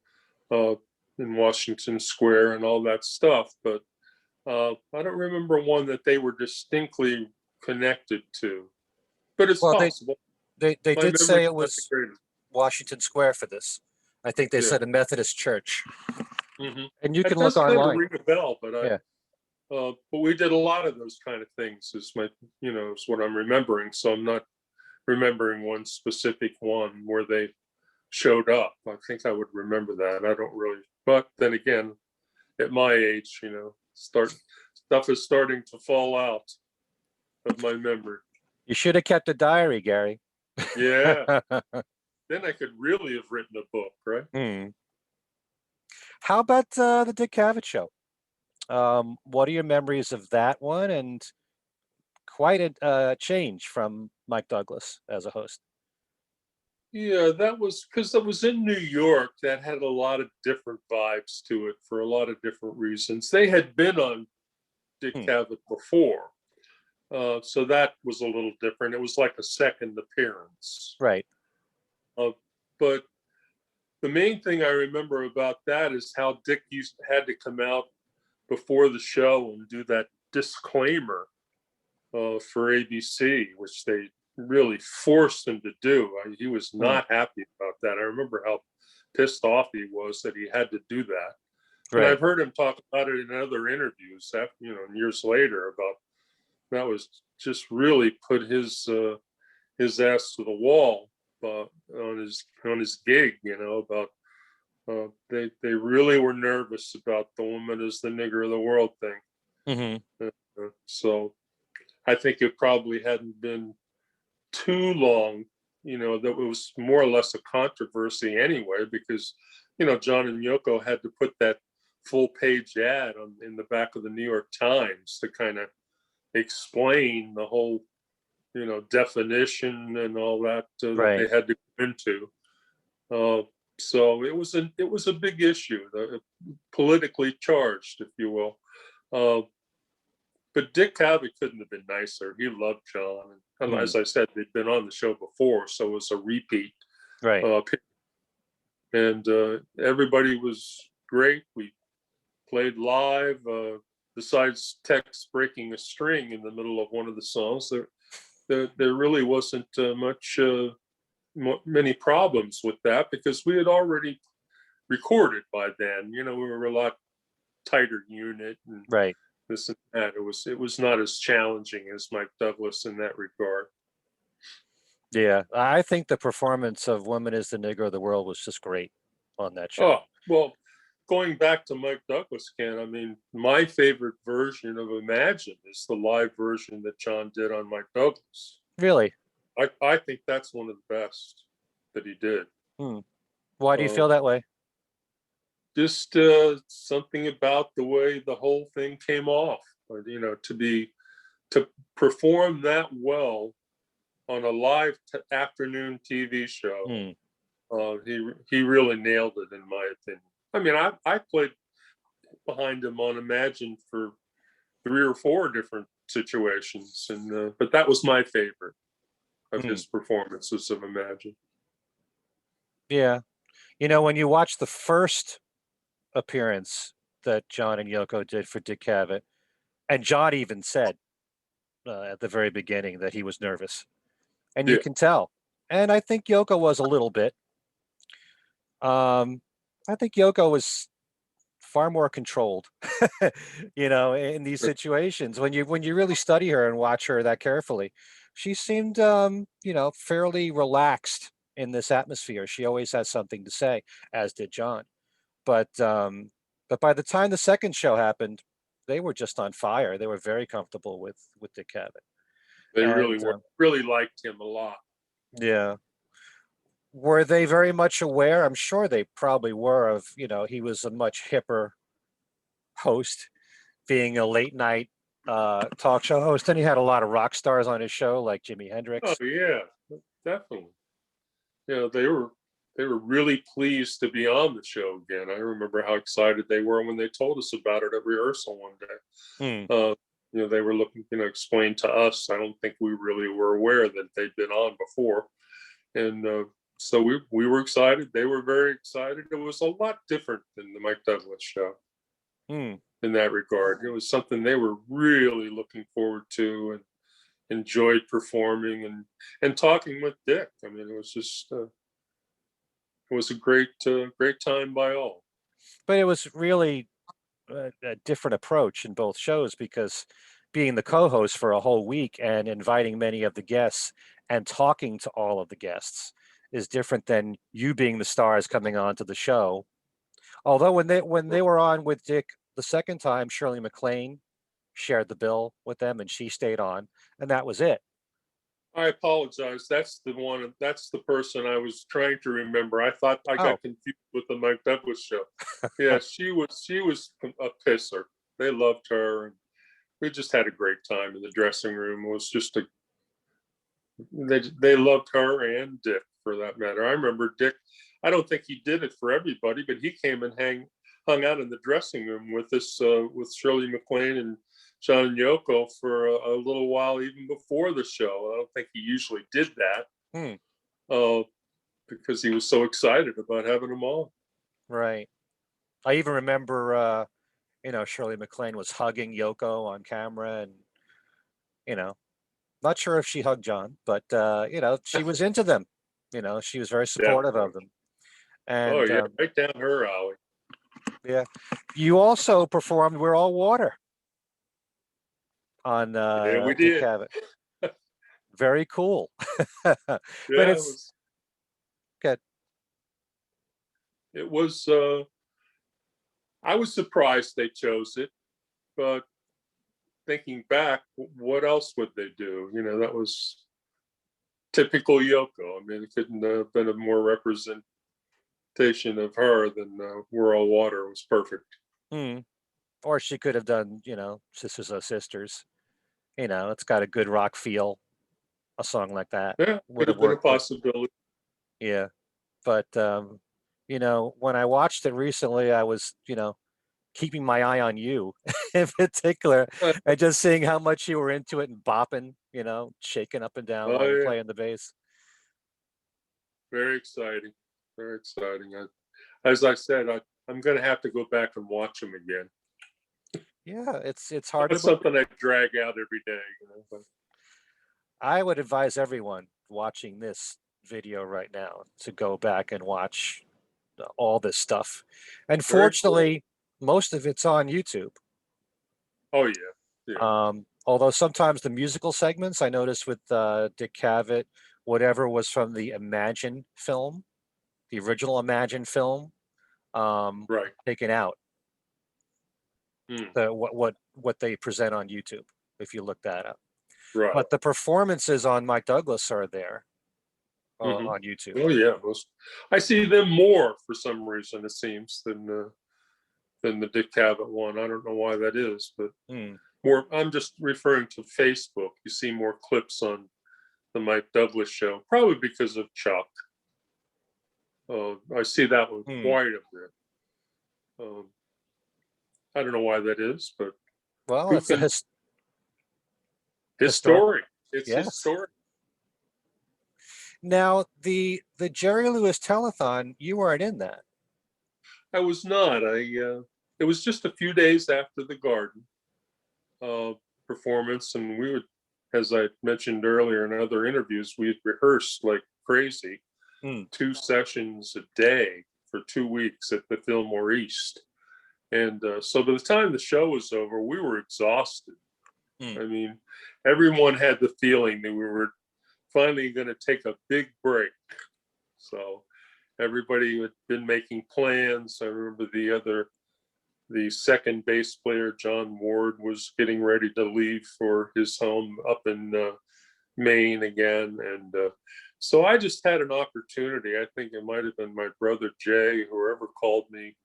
Speaker 2: and in Washington Square and all that stuff. But I don't remember one that they were distinctly connected to. But it's possible.
Speaker 1: They did say it was Washington Square for this. I think they said a Methodist church.
Speaker 2: Mm-hmm.
Speaker 1: And you can look online.
Speaker 2: Ring a bell, but but we did a lot of those kind of things. Is what I'm remembering. So I'm not remembering one specific one where they showed up. I think I would remember that. I don't really. But then again, at my age, stuff is starting to fall out of my memory.
Speaker 1: You should have kept a diary, Gary.
Speaker 2: Yeah. Then I could really have written a book, right?
Speaker 1: How about the Dick Cavett show? What are your memories of that one? And quite a change from Mike Douglas as a host.
Speaker 2: Yeah, that was because it was in New York. That had a lot of different vibes to it for a lot of different reasons. They had been on Dick Cavett before. So that was a little different. It was like a second appearance.
Speaker 1: Right.
Speaker 2: But the main thing I remember about that is how Dick had to come out before the show and do that disclaimer for ABC, which they really forced him to do. He was not happy about that. I remember how pissed off he was that he had to do that. Right. And I've heard him talk about it in other interviews, years later, about that was just really put his ass to the wall on his gig. About they really were nervous about the woman is the nigger of the world thing. So I think it probably hadn't been too long, that it was more or less a controversy anyway, because John and Yoko had to put that full page ad in the back of the New York Times to kind of explain the whole definition and all that that they had to go into. So it was a big issue, politically charged, if you will. But Dick Cavett couldn't have been nicer. He loved John, and as I said, they'd been on the show before, so it was a repeat.
Speaker 1: Right.
Speaker 2: And everybody was great. We played live. Besides Tex breaking a string in the middle of one of the songs, there really wasn't many problems with that, because we had already recorded by then. We were a lot tighter unit, and this and that. It was not as challenging as Mike Douglas in that regard.
Speaker 1: Yeah, I think the performance of "Woman Is the Nigger of the World" was just great on that show.
Speaker 2: Oh, well, going back to Mike Douglas, Ken, I mean, my favorite version of Imagine is the live version that John did on Mike Douglas.
Speaker 1: Really?
Speaker 2: I think that's one of the best that he did.
Speaker 1: Why do you feel that way?
Speaker 2: Just something about the way the whole thing came off. To perform that well on a live afternoon TV show, he really nailed it, in my opinion. I mean, I played behind him on Imagine for 3 or 4 different situations, and but that was my favorite of his performances of Imagine.
Speaker 1: Yeah, when you watch the first appearance that John and Yoko did for Dick Cavett, and John even said, at the very beginning that he was nervous, and you
Speaker 2: Yeah.
Speaker 1: can tell. And I think Yoko was a little bit. Um, I think Yoko was far more controlled, in these situations. When you really study her and watch her that carefully, she seemed, fairly relaxed in this atmosphere. She always has something to say, as did John. But by the time the second show happened, they were just on fire. They were very comfortable with Dick Cavett.
Speaker 2: They
Speaker 1: And
Speaker 2: really were, really liked him a lot.
Speaker 1: yeah, were they very much aware? I'm sure they probably were of, he was a much hipper host, being a late night talk show host, and he had a lot of rock stars on his show, like Jimi
Speaker 2: Oh
Speaker 1: Hendrix.
Speaker 2: yeah, definitely. They were really pleased to be on the show again. I remember how excited they were when they told us about it at rehearsal one day.
Speaker 1: Hmm.
Speaker 2: They were looking, explain to us. I don't think we really were aware that they'd been on before, and so we were excited. They were very excited. It was a lot different than the Mike Douglas show
Speaker 1: Hmm.
Speaker 2: in that regard. It was something they were really looking forward to and enjoyed performing and talking with Dick. I mean, it was just it was a great time by all.
Speaker 1: But it was really a different approach in both shows, because being the co-host for a whole week and inviting many of the guests and talking to all of the guests is different than you being the stars coming on to the show. Although when they were on with Dick the second time, Shirley MacLaine shared the bill with them, and she stayed on, and that was it.
Speaker 2: I apologize. That's the one. That's the person I was trying to remember. I thought I
Speaker 1: Oh,
Speaker 2: got confused with the Mike Douglas show. Yeah, she was a pisser. They loved her, and we just had a great time in the dressing room. It was just they loved her and Dick for that matter. I remember Dick. I don't think he did it for everybody, but he came and hung out in the dressing room with us with Shirley MacLaine and John and Yoko for a little while, even before the show. I don't think he usually did that
Speaker 1: hmm,
Speaker 2: uh, because he was so excited about having them on.
Speaker 1: right. I even remember, Shirley MacLaine was hugging Yoko on camera, and you know, not sure if she hugged John, but she was into them. She was very supportive
Speaker 2: Definitely.
Speaker 1: of them.
Speaker 2: Oh
Speaker 1: And
Speaker 2: yeah, right down her alley.
Speaker 1: yeah, you also performed "We're All Water" on
Speaker 2: Yeah, we
Speaker 1: Dick
Speaker 2: did.
Speaker 1: Cavett. Very cool. But
Speaker 2: Yeah, it
Speaker 1: it's
Speaker 2: was.
Speaker 1: good.
Speaker 2: It was. I was surprised they chose it, but thinking back, what else would they do? That was typical Yoko. I mean, it couldn't have been a more representation of her than "We're All Water." It was perfect.
Speaker 1: Hmm. Or she could have done, "Sisters of Sisters." It's got a good rock feel. A song like that
Speaker 2: Yeah,
Speaker 1: would
Speaker 2: could
Speaker 1: have
Speaker 2: have been a
Speaker 1: worked good.
Speaker 2: possibility.
Speaker 1: Yeah. But when I watched it recently, I was, keeping my eye on you in particular, and just seeing how much you were into it and bopping, shaking up and down
Speaker 2: Oh
Speaker 1: while you're
Speaker 2: yeah,
Speaker 1: playing the bass.
Speaker 2: very exciting, very exciting. As I said, I'm going to have to go back and watch them again.
Speaker 1: Yeah, it's hard to
Speaker 2: That's
Speaker 1: believe.
Speaker 2: something I drag out every day. But
Speaker 1: I would advise everyone watching this video right now to go back and watch all this stuff. And
Speaker 2: very cool.
Speaker 1: fortunately, most of it's on YouTube.
Speaker 2: Oh yeah, yeah,
Speaker 1: Although sometimes the musical segments, I noticed with Dick Cavett, whatever was from the Imagine film, the original Imagine film,
Speaker 2: right.
Speaker 1: taken out.
Speaker 2: Mm,
Speaker 1: What they present on YouTube, if you look that up.
Speaker 2: right.
Speaker 1: But the performances on Mike Douglas are there
Speaker 2: Hmm.
Speaker 1: on YouTube.
Speaker 2: Oh yeah, I see them more for some reason. It seems than the Dick Cavett one. I don't know why that is, but
Speaker 1: Hmm.
Speaker 2: more. I'm just referring to Facebook. You see more clips on the Mike Douglas show, probably because of Chuck. I see that one
Speaker 1: Hmm.
Speaker 2: quite a bit. Um, I don't know why that is, but
Speaker 1: Well,
Speaker 2: who
Speaker 1: it's a
Speaker 2: can? His
Speaker 1: historical.
Speaker 2: story. It's his
Speaker 1: Yes.
Speaker 2: story.
Speaker 1: Now the Jerry Lewis telethon, you weren't in that.
Speaker 2: I was not. It was just a few days after the Garden uh, performance, and we would as I mentioned earlier in other interviews, we had rehearsed like crazy, 2 sessions a day for 2 weeks at the Fillmore East. And so by the time the show was over, we were exhausted. I mean, everyone had the feeling that we were finally going to take a big break. So everybody had been making plans. I remember the second bass player, John Ward, was getting ready to leave for his home up in Maine again. And so I just had an opportunity. I think it might have been my brother Jay, whoever called me,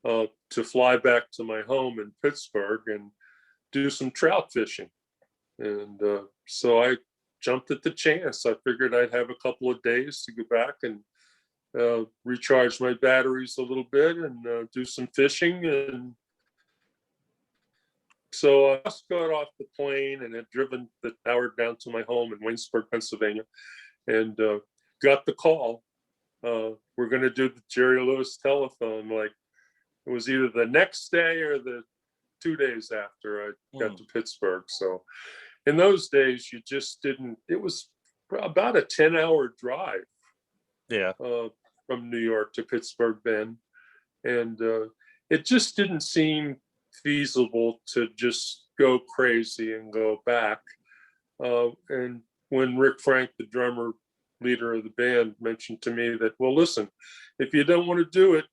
Speaker 2: to fly back to my home in Pittsburgh and do some trout fishing. And so I jumped at the chance. I figured I'd have a couple of days to go back and recharge my batteries a little bit and do some fishing. And so I just got off the plane and had driven the hour down to my home in Waynesburg, Pennsylvania, and got the call. We're going to do the Jerry Lewis telethon. Like, it was either the next day or the 2 days after I got to Pittsburgh. So in those days, you just didn't, it was about a 10-hour drive.
Speaker 1: Yeah.
Speaker 2: From New York to Pittsburgh then. And it just didn't seem feasible to just go crazy and go back. And when Rick Frank, the drummer, leader of the band, mentioned to me that, well, listen, if you don't want to do it,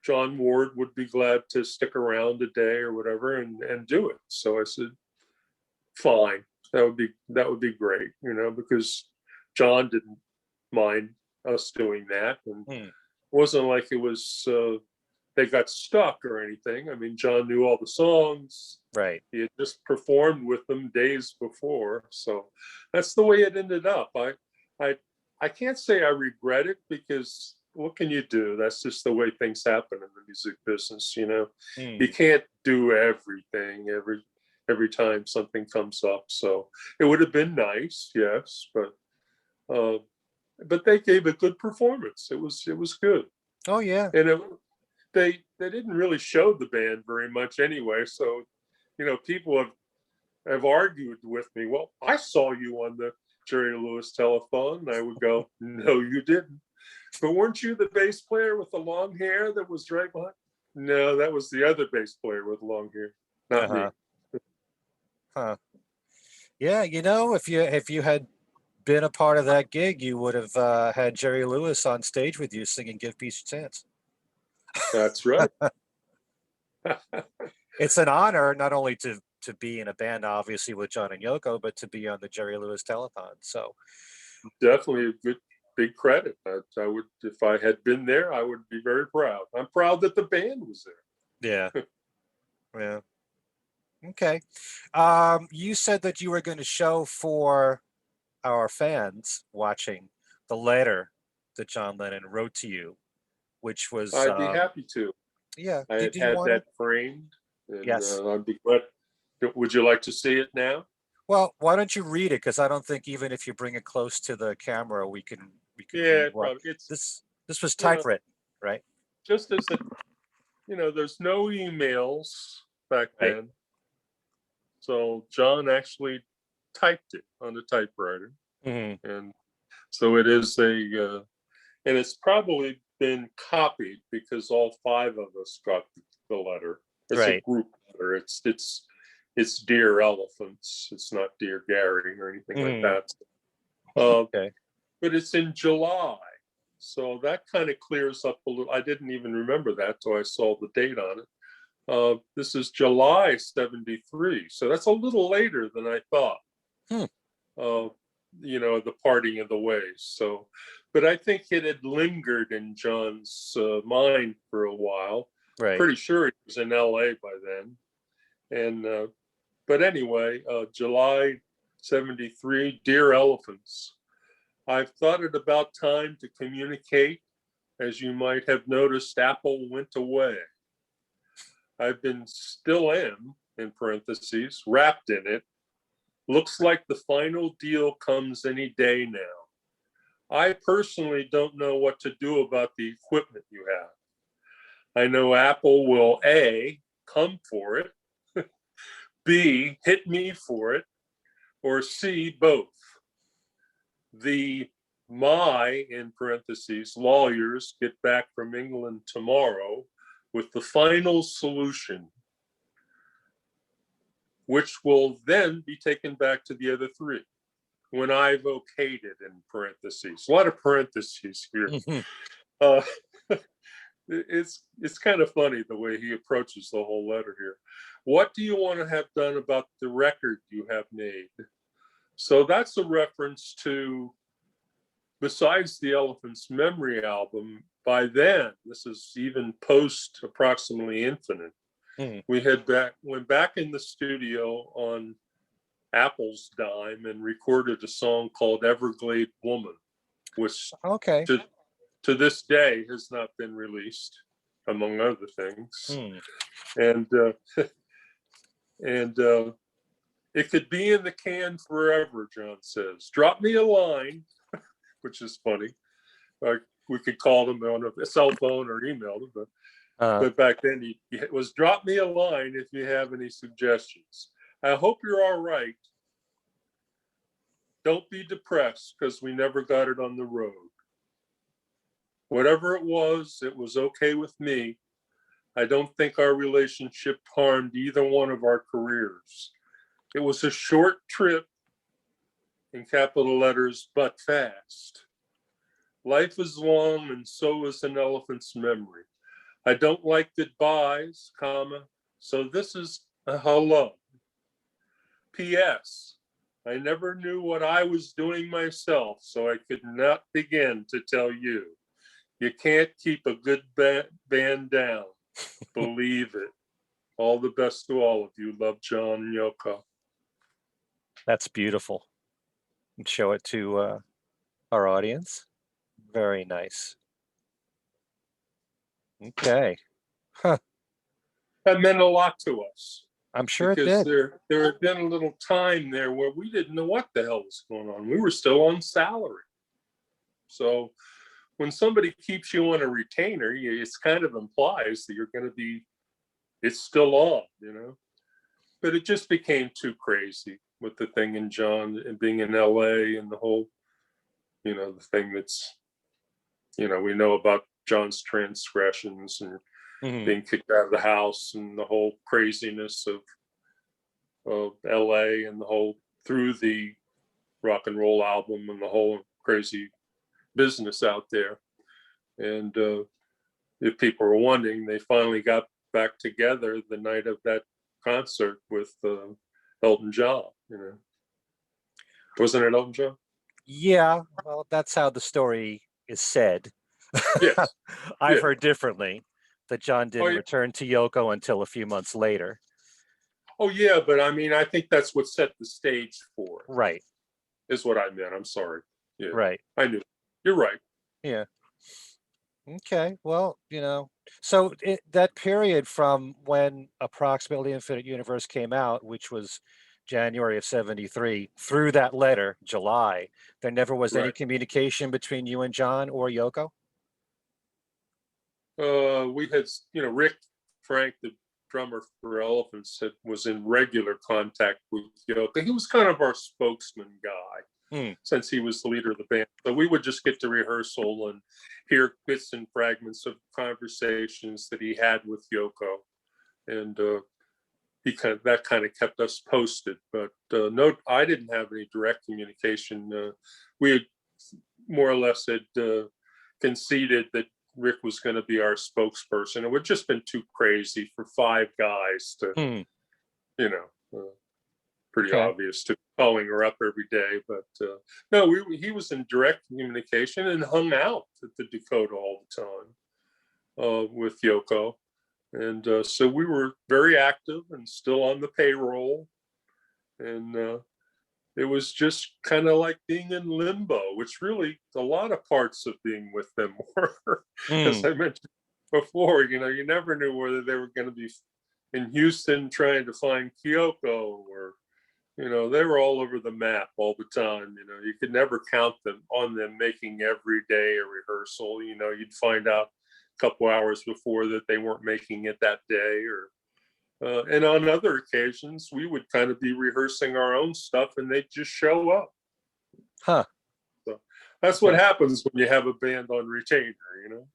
Speaker 2: John Ward would be glad to stick around a day or whatever and do it. So I said, fine, that would be great, because John didn't mind us doing that. And it wasn't like it was, they got stuck or anything. I mean, John knew all the songs.
Speaker 1: Right.
Speaker 2: He had just performed with them days before. So that's the way it ended up. I can't say I regret it, because what can you do? That's just the way things happen in the music business. You can't do everything every time something comes up. So it would have been nice, yes, but they gave a good performance. It was good.
Speaker 1: Oh yeah.
Speaker 2: And they didn't really show the band very much anyway. So, people have argued with me. Well, I saw you on the Jerry Lewis telethon. And I would go, no, you didn't. But weren't you the bass player with the long hair that was right behind? No, that was the other bass player with long hair, not me.
Speaker 1: Huh. Yeah, if you had been a part of that gig, you would have had Jerry Lewis on stage with you singing "Give Peace a Chance."
Speaker 2: That's right.
Speaker 1: It's an honor not only to be in a band, obviously, with John and Yoko, but to be on the Jerry Lewis telethon. So
Speaker 2: definitely a good big credit. I would, if I had been there, I would be very proud. I'm proud that the band was
Speaker 1: yeah.
Speaker 2: there.
Speaker 1: Yeah. Okay. You said that you were going to show for our fans watching the letter that John Lennon wrote to you, which was
Speaker 2: I'd be happy to.
Speaker 1: Yeah.
Speaker 2: I had that framed. And,
Speaker 1: yes.
Speaker 2: I'd be glad. Would you like to see it now?
Speaker 1: Well, why don't you read it? Because I don't think even if you bring it close to the camera, we can read what this was typewritten, right?
Speaker 2: Just as there's no emails back then. So John actually typed it on the typewriter. And so it is and it's probably been copied because all 5 of us got the letter. It's a group letter. It's Dear Elephants. It's not Dear Gary or anything like that.
Speaker 1: Okay.
Speaker 2: But it's in July. So that kind of clears up a little. I didn't even remember that till I saw the date on it. This is July 73. So that's a little later than I thought. The parting of the ways. So, but I think it had lingered in John's mind for a while.
Speaker 1: Right.
Speaker 2: Pretty sure he was in LA by then. And, but anyway, July 73, Dear Elephants. I've thought it about time to communicate. As you might have noticed, Apple went away. I've been still am, in parentheses, wrapped in it. Looks like the final deal comes any day now. I personally don't know what to do about the equipment you have. I know Apple will A, come for it, B, hit me for it, or C, both. The my, in parentheses, lawyers get back from England tomorrow with the final solution, which will then be taken back to the other three when I've okayed it, in parentheses. A lot of parentheses here. Uh, it's kind of funny the way he approaches the whole letter here. What do you want to have done about the record you have made? So that's a reference to, besides the Elephant's Memory album, by then, this is even post approximately Infinite, we had went back in the studio on Apple's dime and recorded a song called Everglade Woman, which to this day has not been released, among other things. And it could be in the can forever, John says. Drop me a line, which is funny. We could call them on a cell phone or email them, but back then it was drop me a line if you have any suggestions. I hope you're all right. Don't be depressed because we never got it on the road. Whatever it was okay with me. I don't think our relationship harmed either one of our careers. It was a short trip, in capital letters, but fast. Life is long and so is an elephant's memory. I don't like goodbyes, so this is a hello. P.S. I never knew what I was doing myself, so I could not begin to tell you. You can't keep a good band down. Believe it. All the best to all of you. Love, John and Yoko.
Speaker 1: That's beautiful. And show it to our audience. Very nice. Okay. Huh.
Speaker 2: That meant a lot to us.
Speaker 1: I'm sure it
Speaker 2: because
Speaker 1: did.
Speaker 2: there had been a little time there where we didn't know what the hell was going on. We were still on salary. So when somebody keeps you on a retainer, it's kind of implies that you're going to be, it's still on, But it just became too crazy with the thing in John and being in LA and the whole, the thing that's, we know about John's transgressions and being kicked out of the house and the whole craziness of LA and the whole, through the rock and roll album and the whole crazy business out there. And if people were wondering, they finally got back together the night of that concert with Elton John, Wasn't it Elton John?
Speaker 1: Yeah, well, that's how the story is said.
Speaker 2: Yes.
Speaker 1: I've heard differently, that John didn't return to Yoko until a few months later.
Speaker 2: Oh, yeah, but I mean, I think that's what set the stage for it.
Speaker 1: Right.
Speaker 2: Is what I meant. I'm sorry. Yeah.
Speaker 1: Right.
Speaker 2: I knew. You're right.
Speaker 1: Yeah. Okay. Well, so that period from when approximately Infinite Universe came out, which was January of 73, through that letter, July, there never was any communication between you and John or Yoko?
Speaker 2: We had, Rick Frank, the drummer for Elephants, was in regular contact with Yoko. He was kind of our spokesman guy since he was the leader of the band. So we would just get to rehearsal and hear bits and fragments of conversations that he had with Yoko. And that kind of kept us posted. But no, I didn't have any direct communication. We had more or less conceded that Rick was going to be our spokesperson. It would just been too crazy for five guys to, pretty obvious to calling her up every day. But no, he was in direct communication and hung out at the Dakota all the time with Yoko. And so we were very active and still on the payroll. And it was just kind of like being in limbo, which really a lot of parts of being with them were. As I mentioned before, you never knew whether they were going to be in Houston trying to find Kyoko or, they were all over the map all the time. You could never count on them making every day a rehearsal. You'd find out a couple hours before that they weren't making it that day, And on other occasions, we would kind of be rehearsing our own stuff and they'd just show up.
Speaker 1: Huh.
Speaker 2: So that's what happens when you have a band on retainer, you know?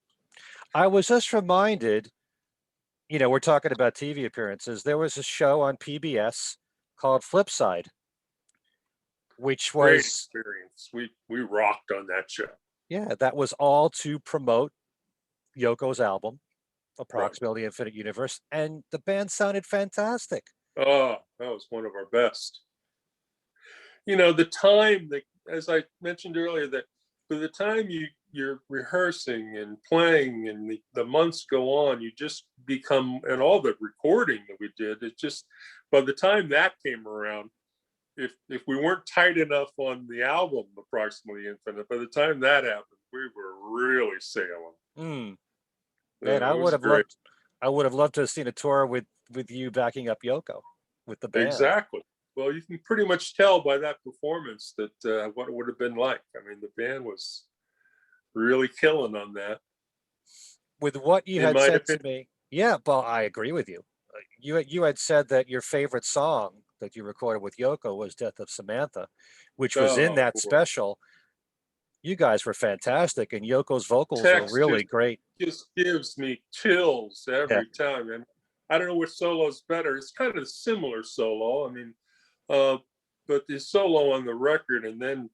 Speaker 1: I was just reminded, we're talking about TV appearances. There was a show on PBS called Flipside, which
Speaker 2: Great
Speaker 1: was,
Speaker 2: experience. We rocked on that show.
Speaker 1: yeah, that was all to promote Yoko's album,
Speaker 2: Right.
Speaker 1: Approximately Infinite Universe, and the band sounded fantastic.
Speaker 2: Oh, that was one of our best. The time that, as I mentioned earlier, that by the time you're rehearsing and playing and the months go on, you just become, and all the recording that we did, it just, by the time that came around, if we weren't tight enough on the album Approximately Infinite, by the time that happened, we were really sailing.
Speaker 1: Man,
Speaker 2: It
Speaker 1: I would
Speaker 2: was
Speaker 1: have
Speaker 2: great.
Speaker 1: loved to have seen a tour with you backing up Yoko with the band.
Speaker 2: Exactly. Well, you can pretty much tell by that performance that what it would have been like. I mean, the band was really killing on that.
Speaker 1: With what you
Speaker 2: In
Speaker 1: had
Speaker 2: my
Speaker 1: said to
Speaker 2: opinion.
Speaker 1: me, yeah, well, I agree with you. You had said that your favorite song that you recorded with Yoko was "Death of Samantha," which was in
Speaker 2: Oh
Speaker 1: that
Speaker 2: boy.
Speaker 1: special. You guys were fantastic, and Yoko's vocals were
Speaker 2: Text
Speaker 1: really great.
Speaker 2: just gives me chills
Speaker 1: Yeah.
Speaker 2: every time. And I don't know which solo is better. It's kind of a similar solo. I mean, but the solo on the record, and then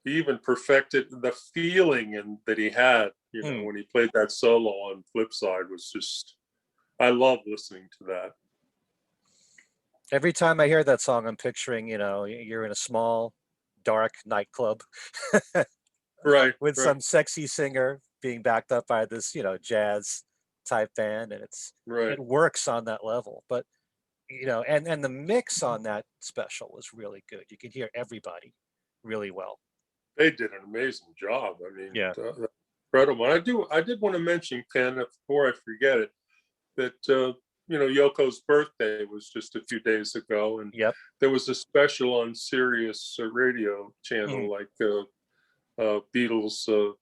Speaker 2: he even perfected the feeling and that he had, when he played that solo on Flipside was just, I love listening to that.
Speaker 1: Every time I hear that song, I'm picturing, you're in a small, dark nightclub
Speaker 2: Right.
Speaker 1: with
Speaker 2: Right.
Speaker 1: some sexy singer being backed up by this, jazz type band, and
Speaker 2: Right.
Speaker 1: it works on that level. But and the mix on that special was really good. You could hear everybody really well.
Speaker 2: They did an amazing job. I mean,
Speaker 1: Yeah.
Speaker 2: incredible. I did want to mention, Ken, before I forget it, that Yoko's birthday was just a few days ago, and
Speaker 1: Yep.
Speaker 2: there was a special on Sirius radio channel, like Beatles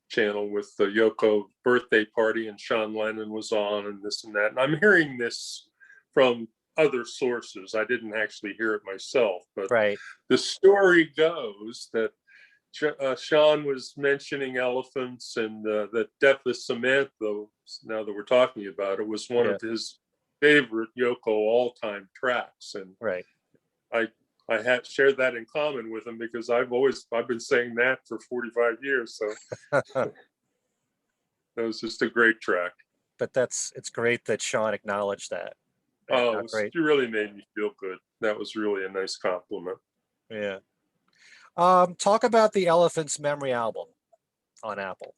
Speaker 2: channel, with the Yoko birthday party, and John Lennon was on, and this and that. And I'm hearing this from other sources. I didn't actually hear it myself, but
Speaker 1: Right.
Speaker 2: the story goes that Sean was mentioning elephants, and that Death of Samantha, now that we're talking about it, was one of his favorite Yoko all-time tracks. And
Speaker 1: right.
Speaker 2: I had shared that in common with him because I've been saying that for 45 years. So that was just a great track.
Speaker 1: But it's great that Sean acknowledged that.
Speaker 2: Oh, you really made me feel good. That was really a nice compliment.
Speaker 1: Yeah. Talk about the Elephant's Memory album on Apple.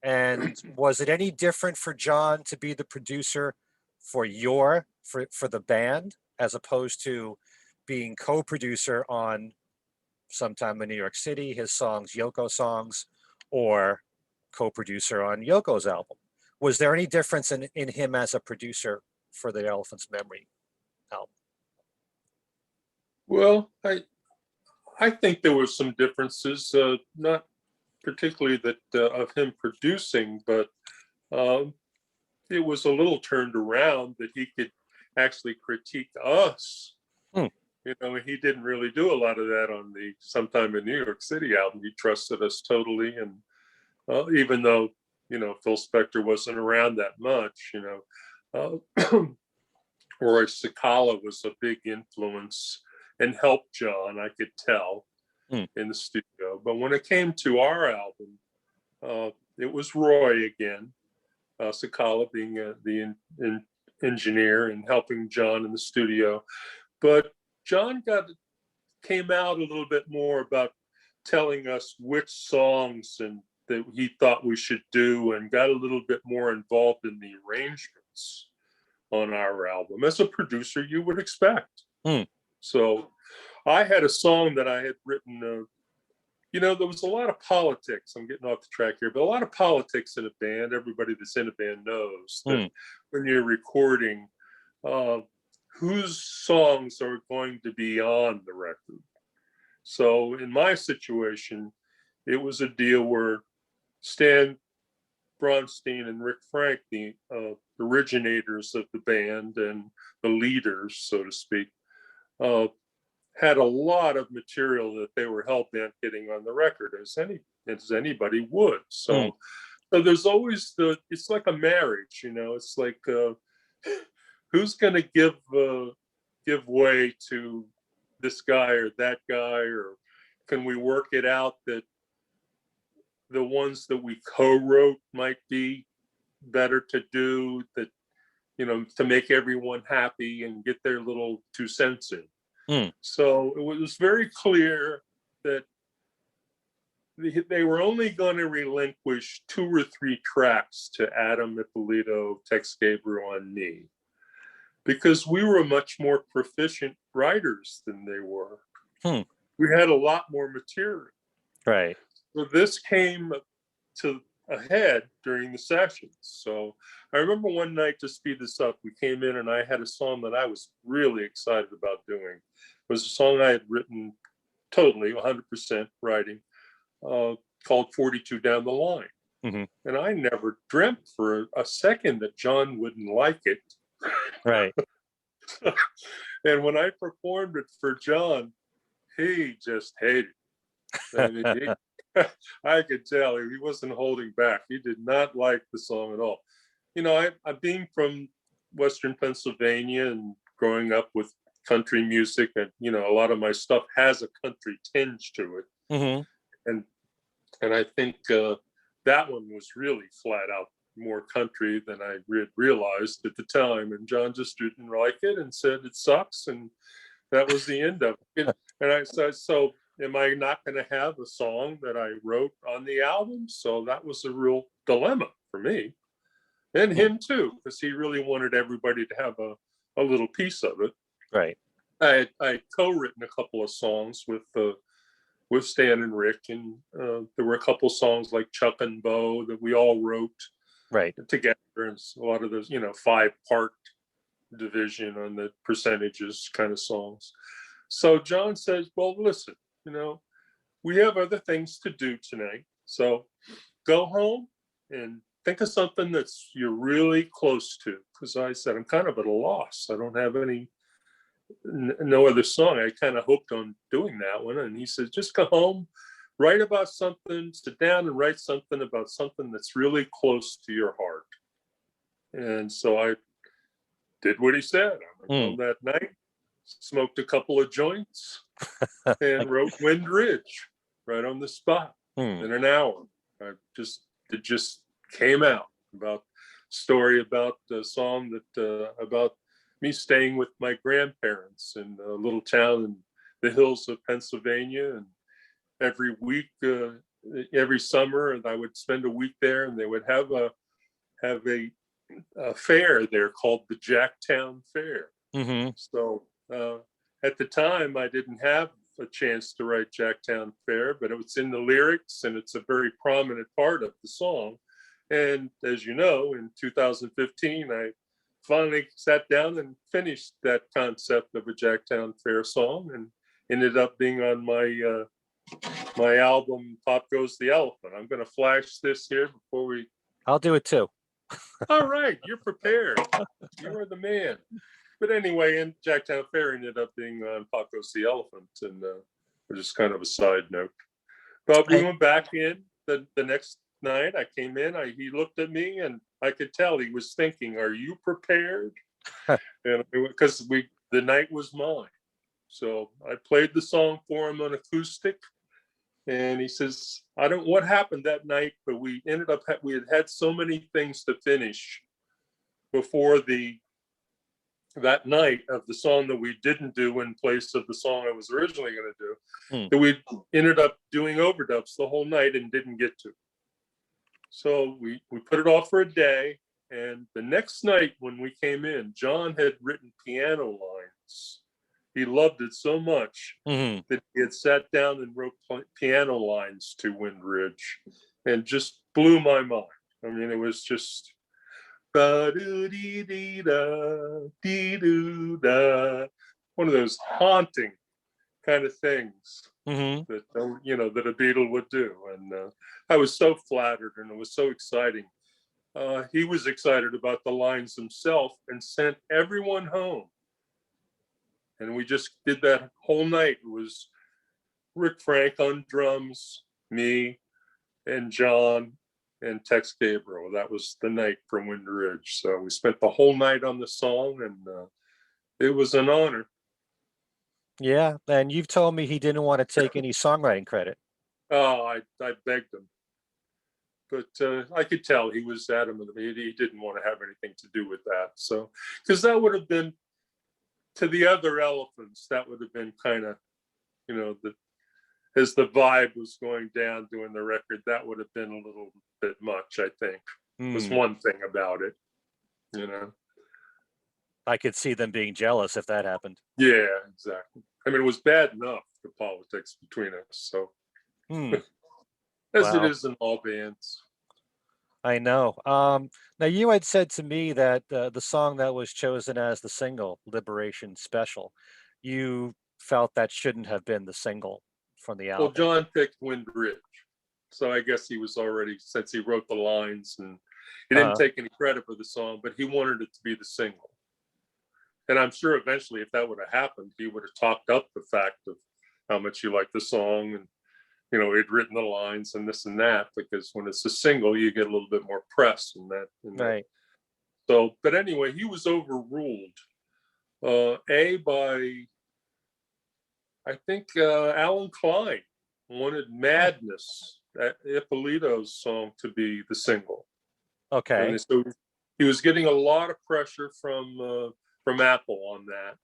Speaker 1: And was it any different for John to be the producer for the band, as opposed to being co-producer on Sometime in New York City, his songs, Yoko songs, or co-producer on Yoko's album? Was there any difference in him as a producer for the Elephant's Memory album?
Speaker 2: Well, I think there were some differences, not particularly that of him producing, but it was a little turned around that he could actually critique us. He didn't really do a lot of that on the Sometime in New York City album. He trusted us totally, and even though Phil Spector wasn't around that much, Roy Cicala was a big influence and helped John, I could tell, in the studio. But when it came to our album, it was Roy again, Cicala being the engineer and helping John in the studio. But John came out a little bit more about telling us which songs and that he thought we should do, and got a little bit more involved in the arrangements on our album, as a producer you would expect. So I had a song that I had written. There was a lot of politics. I'm getting off the track here, but a lot of politics in a band. Everybody that's in a band knows that when you're recording, whose songs are going to be on the record. So in my situation, it was a deal where Stan Bronstein and Rick Frank, the originators of the band and the leaders, so to speak, had a lot of material that they were hell-bent getting on the record, as anybody would. So there's always it's like a marriage, it's like who's going to give way to this guy or that guy, or can we work it out that the ones that we co-wrote might be better to do, that to make everyone happy and get their little 2 cents in. So it was very clear that they were only going to relinquish 2 or 3 tracks to Adam Ippolito, Tex Gabriel, and me, because we were much more proficient writers than they were. We had a lot more material.
Speaker 1: Right.
Speaker 2: So this came to a head during the sessions. So I remember one night, to speed this up, we came in and I had a song that I was really excited about doing. It was a song I had written totally 100% writing, called 42 Down the Line. And I never dreamt for a second that John wouldn't like it.
Speaker 1: Right.
Speaker 2: And when I performed it for John, he just hated it. I mean, I could tell he wasn't holding back. He did not like the song at all. I being from Western Pennsylvania and growing up with country music, and a lot of my stuff has a country tinge to it. And I think that one was really flat out more country than I realized at the time. And John just didn't like it and said it sucks, and that was the end of it. And I said, so am I not going to have a song that I wrote on the album? So that was a real dilemma for me, and him too, because he really wanted everybody to have a little piece of it.
Speaker 1: Right.
Speaker 2: I had co-written a couple of songs with Stan and Rick, and there were a couple songs like Chuck and Bo that we all wrote together, and a lot of those 5-part division on the percentages kind of songs. So John says, well, listen, we have other things to do tonight, so go home and think of something that's you're really close to. Because I said, I'm kind of at a loss. I don't have no other song. I kind of hoped on doing that one. And he says, just go home, write about something, sit down and write something about something that's really close to your heart. And so I did what he said. I went home that night, smoked a couple of joints, and wrote Wind Ridge right on the spot in an hour. It just came out. About story about the song that about me staying with my grandparents in a little town in the hills of Pennsylvania, and every week, every summer, and I would spend a week there, and they would have a fair there called the Jacktown Fair. So at the time, I didn't have a chance to write Jacktown Fair, but it was in the lyrics, and it's a very prominent part of the song. And as you know, in 2015, I finally sat down and finished that concept of a Jacktown Fair song, and ended up being on my my album Pop Goes the Elephant. I'm going to flash this here before we...
Speaker 1: I'll do it too.
Speaker 2: All right, you're prepared. You are the man. But anyway, and Jacktown Fair ended up being on Pop Goes the Elephant, and just kind of a side note. But we went back in the next night. I came in, he looked at me, and I could tell he was thinking, are you prepared? And because the night was mine. So I played the song for him on acoustic, and he says, I don't know what happened that night, but we ended up, we had so many things to finish before that night of the song that we didn't do in place of the song I was originally going to do, that we ended up doing overdubs the whole night and didn't get to. So we put it off for a day, and the next night when we came in, John had written piano lines. He loved it so much that he had sat down and wrote piano lines to Wind Ridge, and just blew my mind. I mean, it was just ba-do-dee-dee-da, one of those haunting kind of things that that a Beatle would do. And I was so flattered, and it was so exciting. he was excited about the lines himself and sent everyone home. And we just did that whole night. It was Rick Frank on drums, me, and John, and Tex Gabriel. That was the night from Wind Ridge. So we spent the whole night on the song, and it was an honor.
Speaker 1: Yeah, and you've told me he didn't want to take any songwriting credit.
Speaker 2: Oh, I begged him. But I could tell he was adamant. He didn't want to have anything to do with that. So, because that would have been, to the other Elephants, that would have been kind of, as the vibe was going down doing the record, that would have been a little bit much, I think. Was one thing about it,
Speaker 1: I could see them being jealous if that happened.
Speaker 2: Yeah, exactly. I mean, it was bad enough, the politics between us. So, as it is in all bands.
Speaker 1: I know. Now, you had said to me that the song that was chosen as the single, Liberation Special, you felt that shouldn't have been the single from the album.
Speaker 2: Well, John picked Wind Ridge. So I guess he was already, since he wrote the lines, and he didn't take any credit for the song, but he wanted it to be the single. And I'm sure eventually, if that would have happened, he would have talked up the fact of how much he liked the song, and he'd written the lines and this and that, because when it's a single, you get a little bit more press in that.
Speaker 1: Right.
Speaker 2: So, but anyway, he was overruled. By, I think, Alan Klein wanted Madness, Ippolito's song, to be the single.
Speaker 1: Okay.
Speaker 2: And so he was getting a lot of pressure from Apple on that.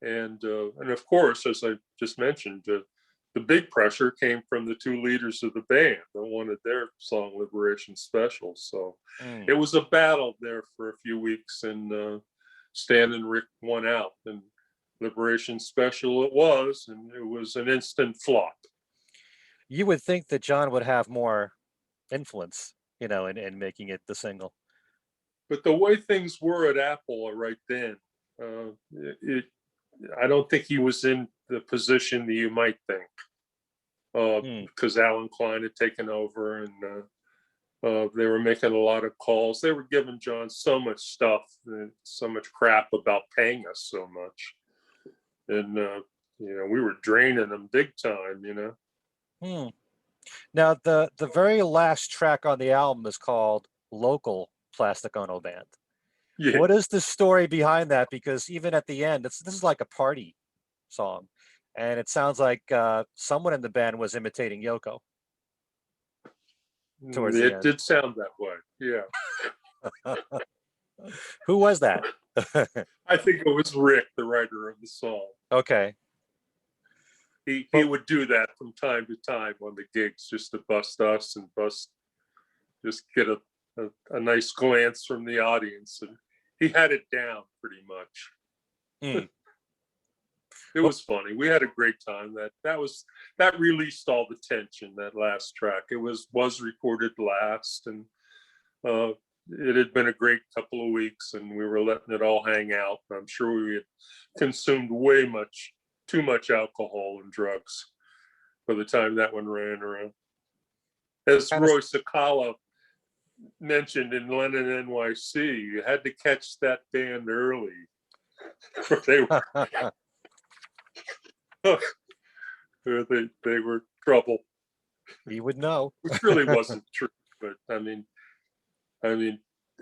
Speaker 2: And of course, as I just mentioned, the big pressure came from the two leaders of the band that wanted their song Liberation Special. So it was a battle there for a few weeks, and Stan and Rick won out, and Liberation Special it was, and it was an instant flop.
Speaker 1: You would think that John would have more influence, in making it the single.
Speaker 2: But the way things were at Apple right then, I don't think he was in the position that you might think, because Alan Klein had taken over, and they were making a lot of calls. They were giving John so much stuff and so much crap about paying us so much, and we were draining them big time.
Speaker 1: Now, the very last track on the album is called "Local Plastic Ono Band."
Speaker 2: Yeah.
Speaker 1: What is the story behind that? Because even at the end, this is like a party song, and it sounds like someone in the band was imitating Yoko. Towards the end.
Speaker 2: Did sound that way. Yeah.
Speaker 1: Who was that?
Speaker 2: I think it was Rick, the writer of the song.
Speaker 1: Okay.
Speaker 2: He would do that from time to time on the gigs, just to bust us and just get a nice glance from the audience, and he had it down pretty much. It was funny. We had a great time. That released all the tension, that last track. It was recorded last, and it had been a great couple of weeks, and we were letting it all hang out. I'm sure we had consumed too much alcohol and drugs by the time that one ran around. As Roy Sakala mentioned in Lennon NYC, you had to catch that band early. They were trouble.
Speaker 1: You would know.
Speaker 2: Which really wasn't true, but I mean,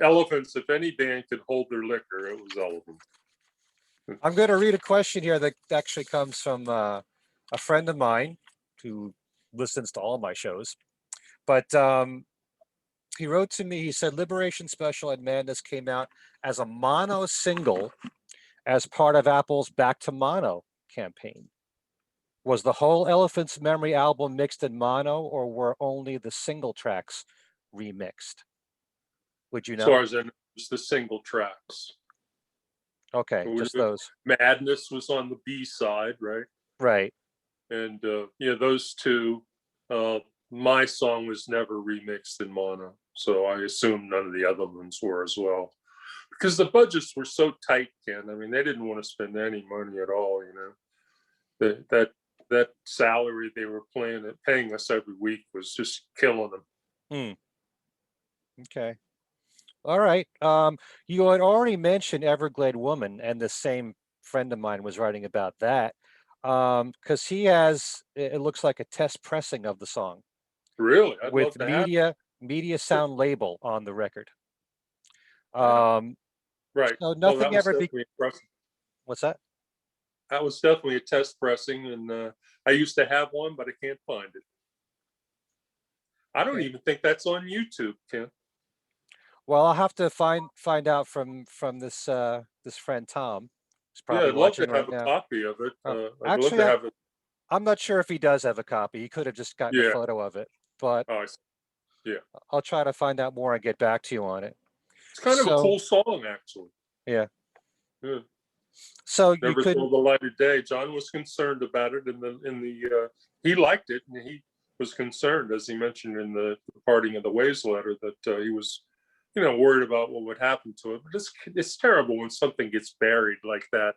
Speaker 2: Elephants, if any band could hold their liquor, it was Elephants.
Speaker 1: I'm going to read a question here that actually comes from a friend of mine who listens to all my shows. But he wrote to me, he said, Liberation Special and Madness came out as a mono single as part of Apple's Back to Mono campaign. Was the whole Elephant's Memory album mixed in mono, or were only the single tracks remixed? Would you know?
Speaker 2: As far as I know, it's the single tracks.
Speaker 1: Okay, just those.
Speaker 2: Madness was on the B side, right?
Speaker 1: Right.
Speaker 2: And those two. My song was never remixed in mono, so I assume none of the other ones were as well, because the budgets were so tight, Ken. I mean, they didn't want to spend any money at all. That salary they were paying us every week was just killing them.
Speaker 1: Okay. All right. You had already mentioned Everglade Woman, and the same friend of mine was writing about that. Because he has, it looks like a test pressing of the song
Speaker 2: Really, I'd love
Speaker 1: with
Speaker 2: to have
Speaker 1: media
Speaker 2: it.
Speaker 1: sound label on the record.
Speaker 2: Yeah,
Speaker 1: Um,
Speaker 2: right.
Speaker 1: so
Speaker 2: Well, that
Speaker 1: nothing
Speaker 2: was
Speaker 1: ever be,
Speaker 2: definitely impressive.
Speaker 1: what's that?
Speaker 2: That was definitely a test pressing, and I used to have one, but I can't find it. I don't
Speaker 1: Okay.
Speaker 2: even think that's on YouTube, Ken.
Speaker 1: Well, I'll have to find out from this this friend Tom. He's
Speaker 2: Yeah,
Speaker 1: probably
Speaker 2: I'd love to
Speaker 1: watching right
Speaker 2: have a
Speaker 1: now.
Speaker 2: copy of it. I'd love
Speaker 1: Actually,
Speaker 2: to have it.
Speaker 1: I'm not sure if he does have a copy. He could have just gotten a
Speaker 2: Yeah.
Speaker 1: photo of it, but
Speaker 2: Oh, I see. Yeah.
Speaker 1: I'll try to find out more and get back to you on it.
Speaker 2: It's kind of a
Speaker 1: So
Speaker 2: cool song, actually.
Speaker 1: yeah.
Speaker 2: Yeah.
Speaker 1: So you
Speaker 2: Never saw
Speaker 1: couldn't.
Speaker 2: the light of day. John was concerned about it, and he liked it, and he was concerned, as he mentioned in the parting of the ways letter, that he was, worried about what would happen to it. But it's terrible when something gets buried like that.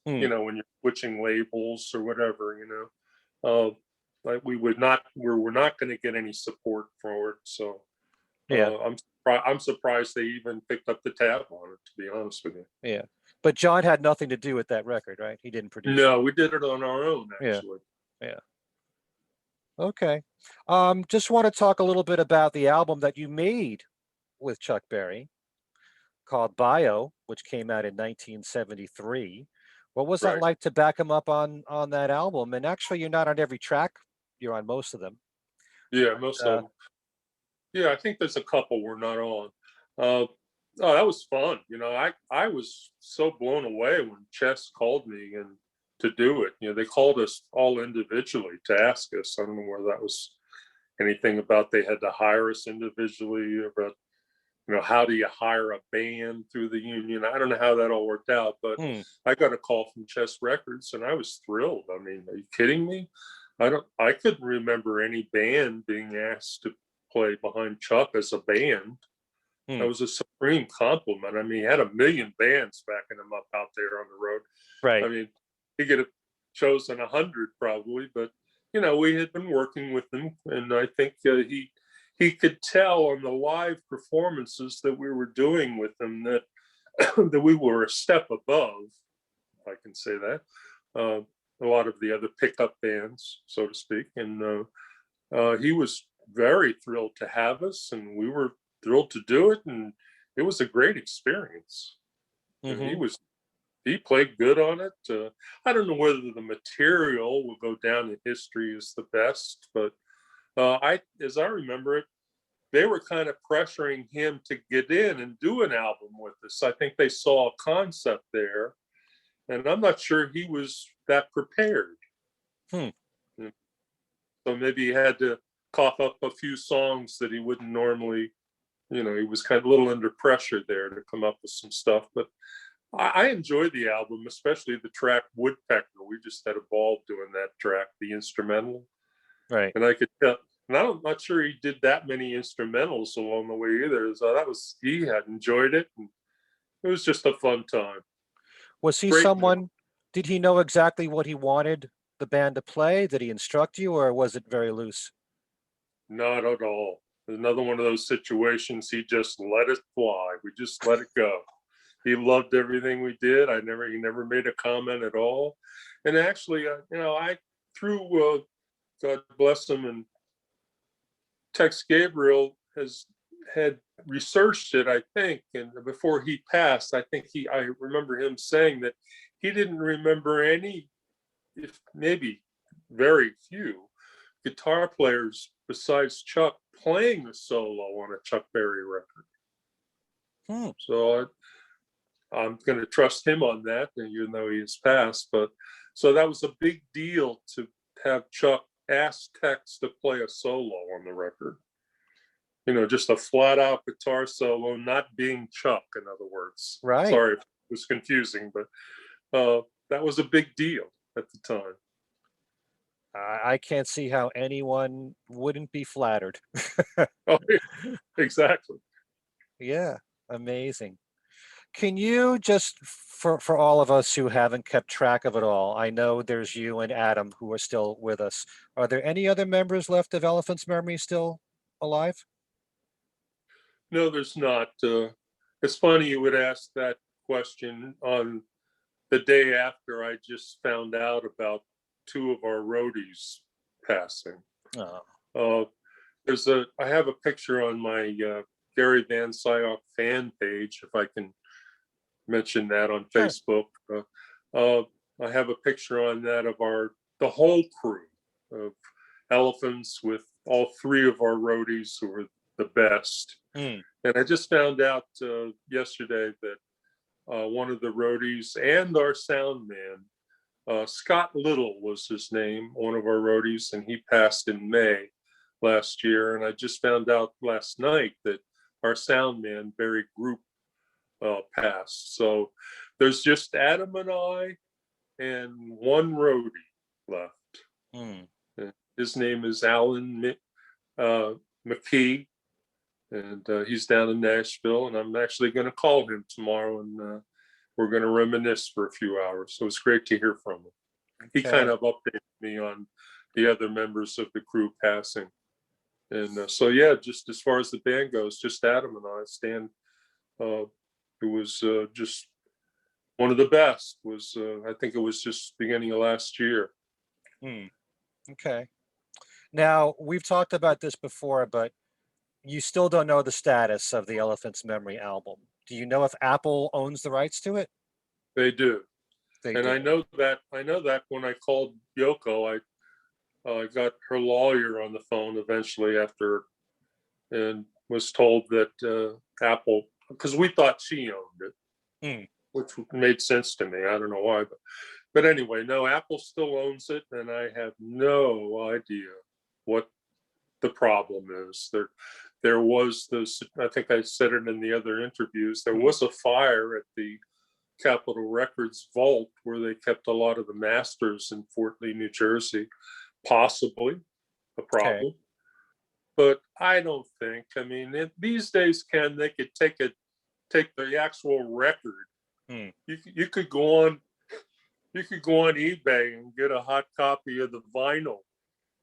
Speaker 1: Hmm,
Speaker 2: When you're switching labels or whatever. Like we're not going to get any support for it. So
Speaker 1: yeah,
Speaker 2: I'm surprised they even picked up the tab on it. To be honest with you.
Speaker 1: yeah. But John had nothing to do with that record, right? He didn't produce it.
Speaker 2: No, we did it on our own,
Speaker 1: Yeah,
Speaker 2: actually.
Speaker 1: yeah. Okay. Just want to talk a little bit about the album that you made with Chuck Berry called Bio, which came out in 1973. What was that
Speaker 2: Right.
Speaker 1: like to back him up on that album? And actually, you're not on every track. You're on most of them.
Speaker 2: Yeah, most of
Speaker 1: Uh,
Speaker 2: them. Yeah, I think there's a couple we're not on. Uh, oh, that was fun. I was so blown away when Chess called me and to do it. They called us all individually to ask us. I don't know whether that was anything about they had to hire us individually, or about how do you hire a band through the union. I don't know how that all worked out, but
Speaker 1: hmm,
Speaker 2: I got a call from Chess Records and I was thrilled. I mean, are you kidding me? I couldn't remember any band being asked to play behind Chuck as a band.
Speaker 1: hmm.
Speaker 2: That was a supreme compliment. I mean, he had a million bands backing him up out there on the road. I
Speaker 1: Right.
Speaker 2: mean, he could have chosen 100 probably, but we had been working with him, and I think he could tell on the live performances that we were doing with him that that we were a step above, if I can say that, uh, a lot of the other pickup bands, so to speak. And he was very thrilled to have us, and we were thrilled to do it, and it was a great experience. And
Speaker 1: Hmm.
Speaker 2: he played good on it. I don't know whether the material will go down in history as the best, but as I remember it, they were kind of pressuring him to get in and do an album with us. I think they saw a concept there, and I'm not sure he was that prepared.
Speaker 1: Hmm.
Speaker 2: So maybe he had to cough up a few songs that he wouldn't normally. He was kind of a little under pressure there to come up with some stuff. But I enjoyed the album, especially the track Woodpecker. We just had a ball doing that track, the instrumental.
Speaker 1: Right.
Speaker 2: And I could tell, and I'm not sure he did that many instrumentals along the way either. So he had enjoyed it. And it was just a fun time.
Speaker 1: Was he
Speaker 2: Great memory.
Speaker 1: someone, did he know exactly what he wanted the band to play? Did he instruct you, or was it very loose?
Speaker 2: Not at all. Another one of those situations, he just let it fly. We just let it go. He loved everything we did. He never made a comment at all. And actually, I through God bless him, and Tex Gabriel had researched it, I think, and before he passed, I remember him saying that he didn't remember any, if maybe very few, guitar players besides Chuck playing a solo on a Chuck Berry record.
Speaker 1: Hmm.
Speaker 2: So I'm going to trust him on that, even though he has passed. But so that was a big deal to have Chuck ask Tex to play a solo on the record. Just a flat out guitar solo, not being Chuck, in other words.
Speaker 1: Right.
Speaker 2: Sorry if it was confusing, but that was a big deal at the time.
Speaker 1: I can't see how anyone wouldn't be flattered.
Speaker 2: Oh, exactly.
Speaker 1: Yeah, amazing. Can you just, for all of us who haven't kept track of it all, I know there's you and Adam who are still with us. Are there any other members left of Elephant's Memory still alive?
Speaker 2: No, there's not. It's funny you would ask that question on the day after I just found out about two of our roadies passing.
Speaker 1: Oh,
Speaker 2: I have a picture on my Gary Van Scyoc fan page, if I can mention that on
Speaker 1: sure.
Speaker 2: Facebook. I have a picture on that of the whole crew of elephants with all three of our roadies who were the best.
Speaker 1: Mm.
Speaker 2: And I just found out yesterday that one of the roadies and our sound man, Scott Little was his name, one of our roadies, and he passed in May last year. And I just found out last night that our sound man, Barry Group, passed. So there's just Adam and I and one roadie left.
Speaker 1: Mm.
Speaker 2: His name is Alan McKee, and he's down in Nashville. And I'm actually going to call him tomorrow, and we're going to reminisce for a few hours. So it's great to hear from him. He kind of updated me on the other members of the crew passing. And so, yeah, just as far as the band goes, just Adam and I. Stan, who was just one of the best, was I think it was just beginning of last year.
Speaker 1: Okay. Now, we've talked about this before, but you still don't know the status of the Elephant's Memory album. Do you know if Apple owns the rights to it?
Speaker 2: They do.
Speaker 1: They
Speaker 2: And
Speaker 1: do.
Speaker 2: I know that when I called Yoko, I got her lawyer on the phone eventually after, and was told that Apple, because we thought she owned it, which made sense to me. I don't know why, but anyway, no, Apple still owns it, and I have no idea what the problem is. There was this, I think I said it in the other interviews, there was a fire at the Capitol Records vault where they kept a lot of the masters in Fort Lee, New Jersey, possibly a problem.
Speaker 1: Okay.
Speaker 2: But I don't think, I mean, these days, Ken, they could take the actual record. You could go on eBay and get a hot copy of the vinyl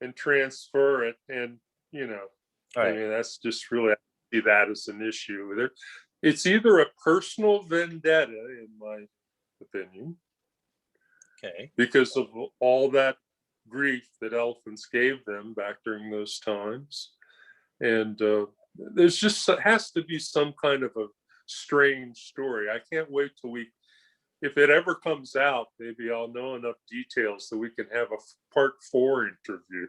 Speaker 2: and transfer it, and I mean, that's just really, I see that as an issue. It's either a personal vendetta, in my opinion, because of all that grief that elephants gave them back during those times, and there's just has to be some kind of a strange story. I can't wait till if it ever comes out, maybe I'll know enough details so we can have a part 4 interview.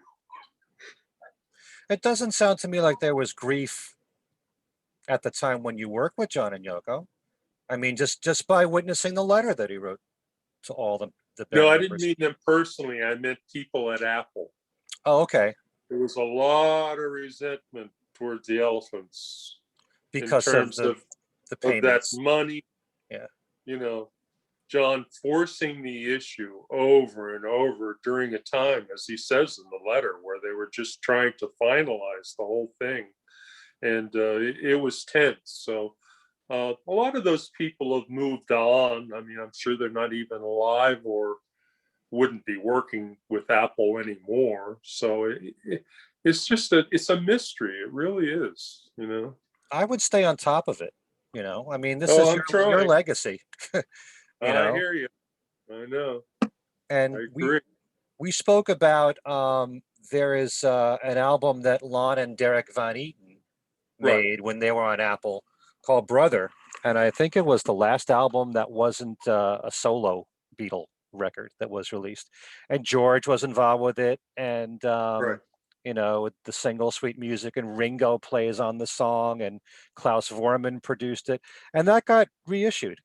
Speaker 1: It doesn't sound to me like there was grief at the time when you worked with John and Yoko. I mean, just by witnessing the letter that he wrote to all the band
Speaker 2: No, I
Speaker 1: members.
Speaker 2: didn't mean them personally. I meant people at Apple.
Speaker 1: Oh, okay.
Speaker 2: There was a lot of resentment towards the elephants
Speaker 1: because
Speaker 2: in terms
Speaker 1: of the
Speaker 2: that
Speaker 1: payments.
Speaker 2: money.
Speaker 1: Yeah.
Speaker 2: John forcing the issue over and over during a time, as he says in the letter, where they were just trying to finalize the whole thing. And it was tense. So a lot of those people have moved on. I mean, I'm sure they're not even alive or wouldn't be working with Apple anymore. So it's just it's a mystery. It really is,
Speaker 1: I would stay on top of it. I mean, this is your legacy.
Speaker 2: I hear you. I know.
Speaker 1: And
Speaker 2: I agree.
Speaker 1: we spoke about there is an album that Lon and Derek Van Eaton made when they were on Apple called Brother. And I think it was the last album that wasn't a solo Beatle record that was released. And George was involved with it. And, with the single Sweet Music, and Ringo plays on the song, and Klaus Vormann produced it. And that got reissued.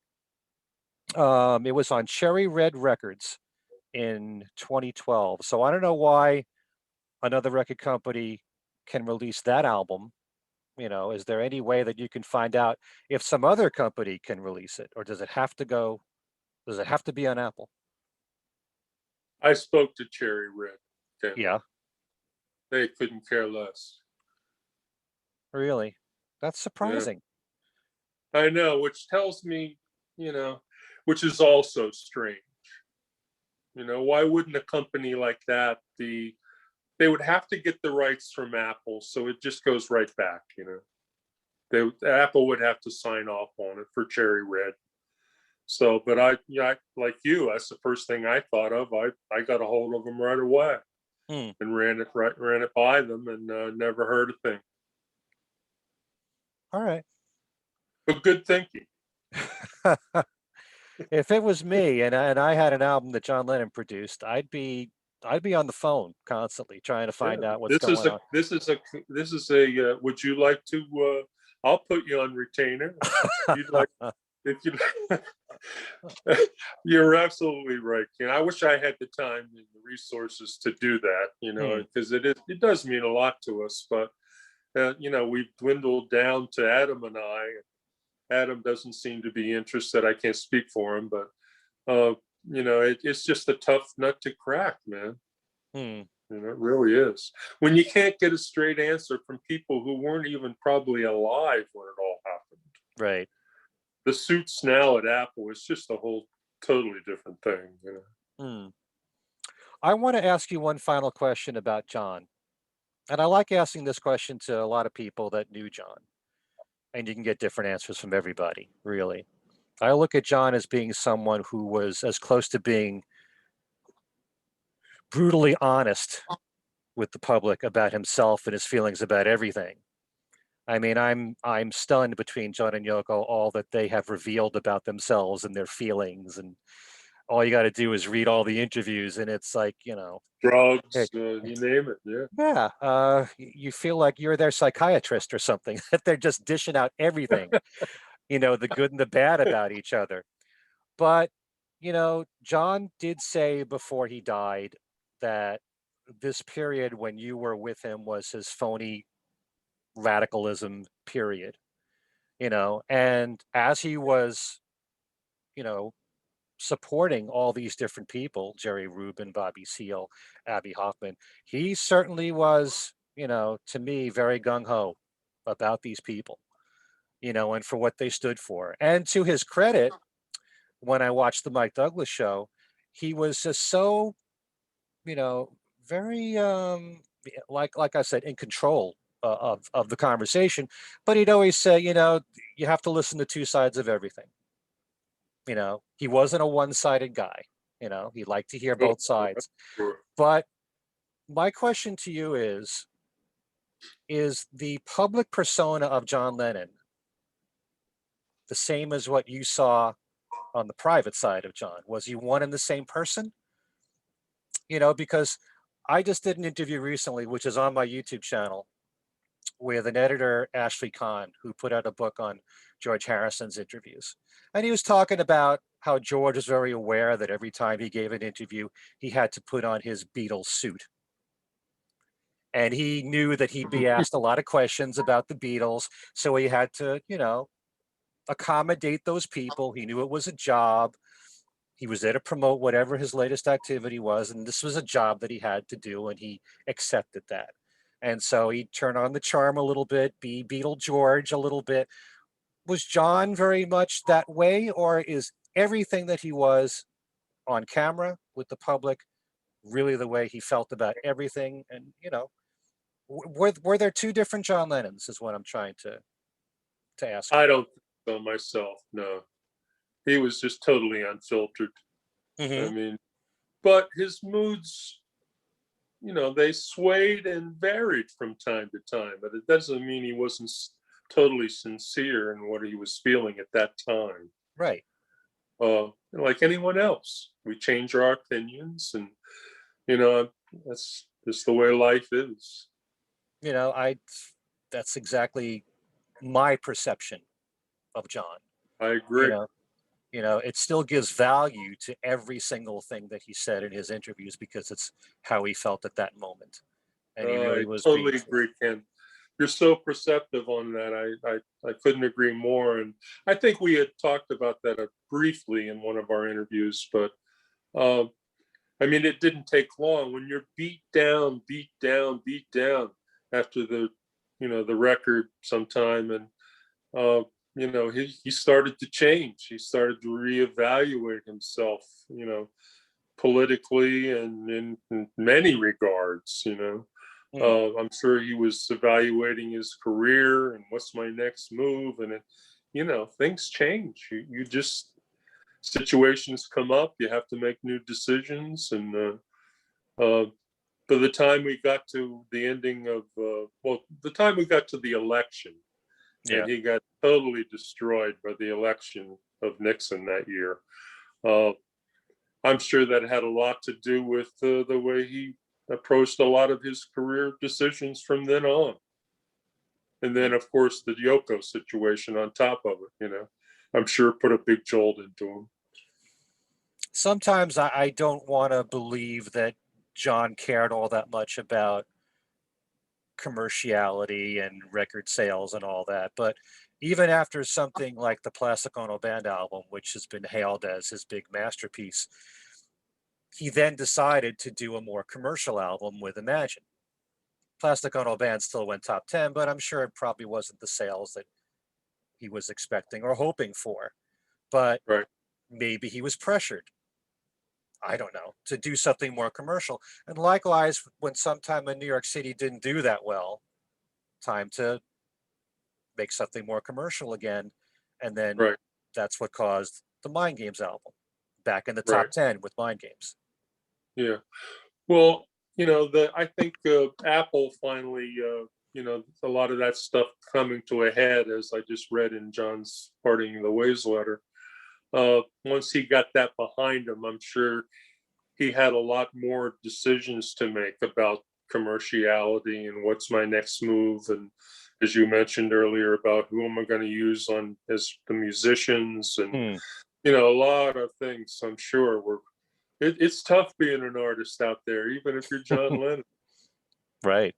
Speaker 1: It was on Cherry Red Records in 2012. So I don't know why another record company can release that album. Is there any way that you can find out if some other company can release it, or does it have to be on Apple?
Speaker 2: I spoke to Cherry Red.
Speaker 1: Yeah.
Speaker 2: They couldn't care less.
Speaker 1: Really? That's surprising.
Speaker 2: Yeah. I know, which tells me, which is also strange. Why wouldn't a company like that they would have to get the rights from Apple, so it just goes right back, Apple would have to sign off on it for cherry red. So, but I like you, that's the first thing I thought of. I got a hold of them right away and ran it by them, and never heard a thing.
Speaker 1: All right.
Speaker 2: But good thinking.
Speaker 1: If it was me and I had an album that John Lennon produced, I'd be on the phone constantly trying to find out what's going on.
Speaker 2: This is a. Would you like to? I'll put you on retainer. If you'd like, if you. You're absolutely right, Ken. I wish I had the time and the resources to do that. Because it does mean a lot to us. But we've dwindled down to Adam and I. Adam doesn't seem to be interested. I can't speak for him, but it's just a tough nut to crack, man. It really is. When you can't get a straight answer from people who weren't even probably alive when it all happened.
Speaker 1: Right.
Speaker 2: The suits now at Apple is just a whole totally different thing.
Speaker 1: I want to ask you one final question about John. And I like asking this question to a lot of people that knew John. And you can get different answers from everybody, really. I look at John as being someone who was as close to being brutally honest with the public about himself and his feelings about everything. I mean, I'm stunned between John and Yoko, all that they have revealed about themselves and their feelings, and all you got to do is read all the interviews, and it's like,
Speaker 2: drugs, you name it.
Speaker 1: Yeah. You feel like you're their psychiatrist or something, that they're just dishing out everything, the good and the bad about each other. But, John did say before he died that this period when you were with him was his phony radicalism period, and as he was, supporting all these different people, Jerry Rubin, Bobby Seale, Abby Hoffman, he certainly was, to me, very gung-ho about these people, and for what they stood for. And to his credit, when I watched the Mike Douglas show, he was just so, very, like I said, in control of the conversation. But he'd always say, you have to listen to two sides of everything. He wasn't a one-sided guy. He liked to hear both sides. But my question to you is the public persona of John Lennon the same as what you saw on the private side of John? Was he one and the same person? Because I just did an interview recently, which is on my YouTube channel, with an editor, Ashley Kahn, who put out a book on George Harrison's interviews. And he was talking about how George was very aware that every time he gave an interview, he had to put on his Beatles suit. And he knew that he'd be asked a lot of questions about the Beatles. So he had to, accommodate those people. He knew it was a job. He was there to promote whatever his latest activity was. And this was a job that he had to do. And he accepted that. And so he'd turn on the charm a little bit, be Beatle George a little bit. Was John very much that way, or is everything that he was on camera with the public really the way he felt about everything? And, were there two different John Lennons is what I'm trying to ask you.
Speaker 2: I don't think so myself, no. He was just totally unfiltered. I mean, but his moods, they swayed and varied from time to time, but it doesn't mean he wasn't totally sincere in what he was feeling at that time.
Speaker 1: Right.
Speaker 2: Like anyone else, we change our opinions, and that's just the way life is.
Speaker 1: That's exactly my perception of John.
Speaker 2: I agree.
Speaker 1: It still gives value to every single thing that he said in his interviews because it's how he felt at that moment. And he really was.
Speaker 2: I totally agree, Ken. You're so perceptive on that. I couldn't agree more. And I think we had talked about that briefly in one of our interviews, but I mean, it didn't take long. When you're beat down after the record sometime, and he started to change. He started to reevaluate himself, politically and in many regards,
Speaker 1: Mm.
Speaker 2: I'm sure he was evaluating his career and what's my next move. And things change. You just situations come up. You have to make new decisions. And by the time we got to the ending of, the time we got to the election,
Speaker 1: Yeah.
Speaker 2: and he got totally destroyed by the election of Nixon that year. I'm sure that had a lot to do with the way he approached a lot of his career decisions from then on. And then, of course, the Yoko situation on top of it, I'm sure put a big jolt into him.
Speaker 1: Sometimes I don't want to believe that John cared all that much about commerciality and record sales and all that. But even after something like the Plastic Ono Band album, which has been hailed as his big masterpiece, he then decided to do a more commercial album with Imagine. Plastic Ono Band still went top 10, but I'm sure it probably wasn't the sales that he was expecting or hoping for. But
Speaker 2: Right.
Speaker 1: maybe he was pressured, I don't know, to do something more commercial. And likewise, when sometime in New York City didn't do that well, time to make something more commercial again. And then
Speaker 2: Right.
Speaker 1: that's what caused the Mind Games album back in the
Speaker 2: Right.
Speaker 1: top 10 with Mind Games.
Speaker 2: Yeah. Well, I think Apple finally, a lot of that stuff coming to a head, as I just read in John's Parting the Ways letter. Once he got that behind him, I'm sure he had a lot more decisions to make about commerciality and what's my next move. And as you mentioned earlier about who am I going to use on as the musicians and, a lot of things I'm sure were, it's tough being an artist out there, even if you're John Lennon.
Speaker 1: Right.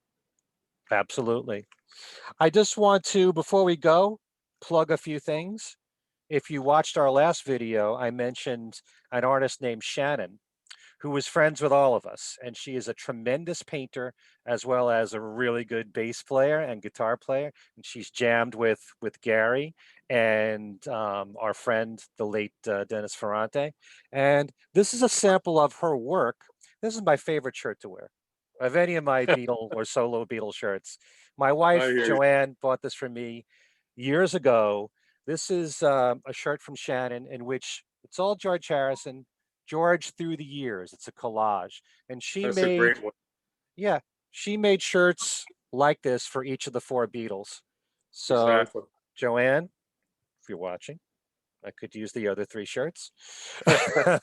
Speaker 1: Absolutely. I just want to, before we go, plug a few things. If you watched our last video, I mentioned an artist named Shannon, who was friends with all of us. And she is a tremendous painter, as well as a really good bass player and guitar player. And she's jammed with Gary and our friend, the late Dennis Ferrante. And this is a sample of her work. This is my favorite shirt to wear of any of my Beatle or solo Beatle shirts. My
Speaker 2: I
Speaker 1: wife,
Speaker 2: hear you.
Speaker 1: Joanne, bought this for me years ago. This is a shirt from Shannon in which it's all George Harrison, George through the years. It's a collage. And
Speaker 2: That's a great one.
Speaker 1: yeah, she made shirts like this for each of the four Beatles. So,
Speaker 2: Exactly.
Speaker 1: Joanne, if you're watching, I could use the other three shirts. But